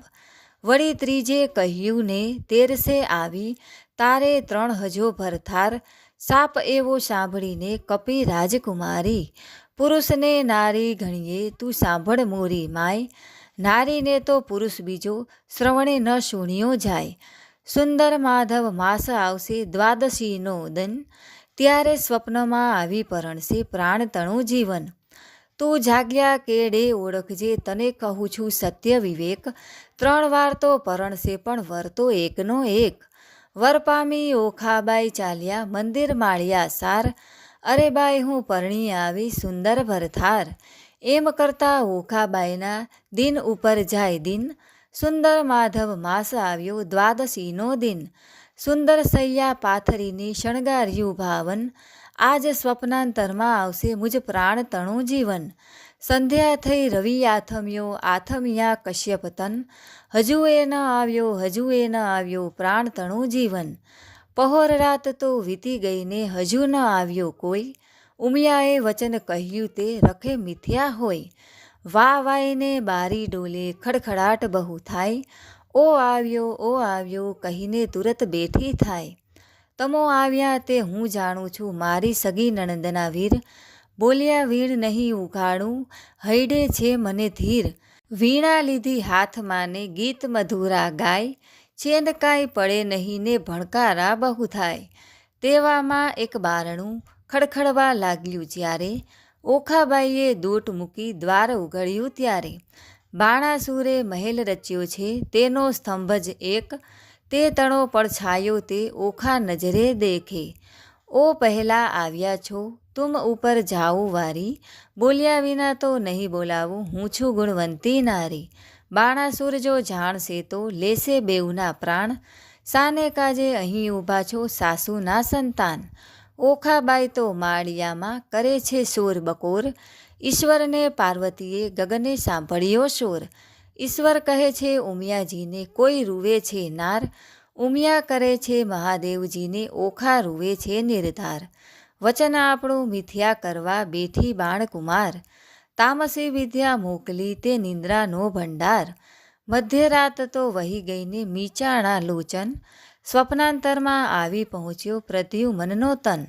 વળી ત્રીજે કહ્યું ને તેરસે આવી, તારે 3 હજો ભરથાર, સાપ એવો સાંભળીને કપી રાજકુમારી. પુરુષને નારી ગણીએ તું સાંભળ મોરી માય, નારીને તો પુરુષ બીજો શ્રવણે ન સુણ્યો જાય. સુંદર માધવ માસ આવશે દ્વાદશીનો દન, ત્યારે સ્વપ્નમાં આવી પરણશે પ્રાણ તણું જીવન. તું જાગ્યા કેડે ઓળખજે તને કહું છું સત્ય વિવેક, 3 વાર તો પરણશે પણ વર તો એકનો એક. વર પામી ઓખાબાઈ ચાલ્યા મંદિર માળ્યા સાર, અરે બાઈ હું પરણી આવી સુંદર ભરથાર. એમ કરતા ઓખાબાઈના દિન ઉપર જાય દિન, સુંદર માધવ માસ આવ્યો દ્વાદશીનો દિન. સુંદર સૈયા પાથરીને શણગાર્યું ભાવન, આજ સ્વપ્નાંતરમાં આવશે મુજ પ્રાણ તણું જીવન. સંધ્યા થઈ રવિ આથમ્યો, આથમ્યા કશ્યપ તન, હજુ એ ન આવ્યો હજુ એ ન આવ્યો પ્રાણ તણું જીવન. પહોર રાત તો વીતી ગઈને હજુ ન આવ્યો કોઈ, ઉમિયાએ વચન કહ્યું તે રખે મિથ્યા હોય. વા વાઈને બારી ડોલે ખડખડાટ બહુ થાય, ઓ આવ્યો કહીને તુરત બેઠી થાય. તમો આવ્યા તે હું જાણું છું મારી સગી નણંદના વીર, બોલ્યા વીણ નહીં ઉઘાડું હૈડે છે મને ધીર. વીણા લીધી હાથમાં ને ગીત મધુરા ગાય, ચેન કાંઈ પડે નહીં ને ભણકારા બહુ થાય. તેવામાં એક બારણું ખડખડવા લાગ્યું જ્યારે, ઓખાબાઈએ દોટ મૂકી દ્વાર ઉઘડ્યું ત્યારે. બાણાસુરે મહેલ રચ્યો છે તેનો સ્તંભ જ એક, તે તણો પડછાયો તે ઓખા નજરે દેખે. ઓ પહેલા આવ્યા છો તુમ ઉપર જાઉં વારી, બોલ્યા વિના તો નહીં બોલાવું હું છું ગુણવંતી નારી. બાણાસુર જો જાણશે તો લેશે બેઉના પ્રાણ, સાને કાજે અહીં ઊભા છો સાસુના સંતાન. ઓખાબાઈ તો માળિયામાં કરે છે શોર બકોર, ઈશ્વરને પાર્વતીએ ગગને સાંભળ્યો શોર. ઈશ્વર કહે છે ઉમિયાજીને કોઈ રૂવે છે નાર, ઉમિયા કરે છે મહાદેવજીને ઓખા રૂવે છે નિર્ધાર. વચન આપણું મિથ્યા કરવા બેઠી બાણકુમાર, તામસી વિદ્યા મોકલી તે નિંદ્રાનો ભંડાર. મધ્યરાત તો વહી ગઈને મીચાણા લોચન, સ્વપ્નાંતરમાં આવી પહોંચ્યો પ્રદ્યુમનનો તન.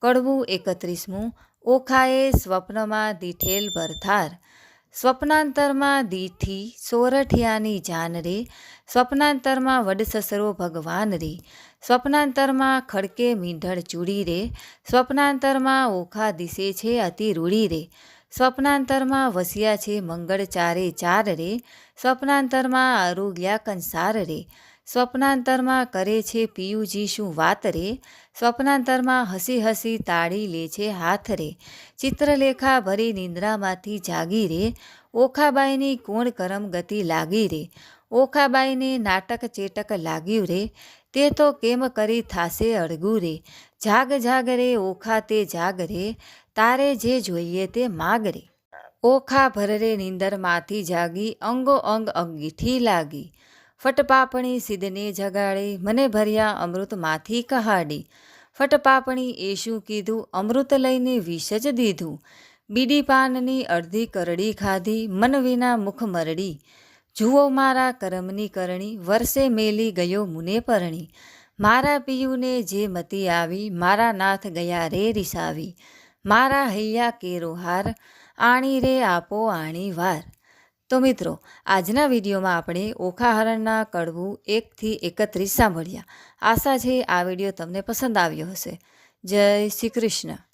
કડવું 31મું. ઓખાએ સ્વપ્નમાં દીઠેલ ભરથાર. સ્વપ્નાંતરમાં દીઠી સોરઠિયાની જાન રે, સ્વપ્નાંતરમાં વડસસરો ભગવાન રે. સ્વપ્નાંતરમાં ખડકે મીંઢળ ચૂડી રે, સ્વપ્નાંતરમાં ઓખા દિશે છે અતિ રૂડી રે. સ્વપ્નાંતરમાં વસ્યા છે મંગળ ચારે ચાર રે, સ્વપ્નાંતરમાં આરોગ્યા કંસાર રે. સ્વપ્નાંતરમાં કરે છે પિયુજી શું વાત રે, સ્વપ્નાંતરમાં હસી હસી તાળી લે છે હાથ રે. ચિત્રલેખા ભરી નિંદ્રામાંથી જાગી રે, ઓખાબાઈની કોણ કરમ ગતિ લાગી રે. ઓખાબાઈને નાટક ચેટક લાગ્યું રે, તે તો કેમ કરી થાશે અળગું રે. જાગ જાગ રે ઓખા તે જાગ રે, તારે જે જોઈએ તે માગ રે. ઓખા ભરરે નીંદરમાંથી જાગી, અંગો અંગ અંગીઠી લાગી. ફટપાપણી સિદ્ધને જગાડે, મને ભર્યા અમૃતમાંથી કહાડી. ફટપાપણી એ શું કીધું, અમૃત લઈને વિષ જ દીધું. બીડી પાનની અડધી કરડી ખાધી, મન વિના મુખ મરડી. જુઓ મારા કરમની કરણી, વર્ષે મેલી ગયો મુને પરણી. મારા પિયુને જે મતી આવી, મારા નાથ ગયા રે રિસાવી. મારા હૈયા કેરો હાર, આણી રે આપો આણી વાર. તો મિત્રો, આજના વિડીયોમાં આપણે ઓખાહરણના કડવું 1 થી 31 સાંભળ્યા. આશા છે આ વિડીયો તમને પસંદ આવ્યો હશે. જય શ્રી કૃષ્ણ.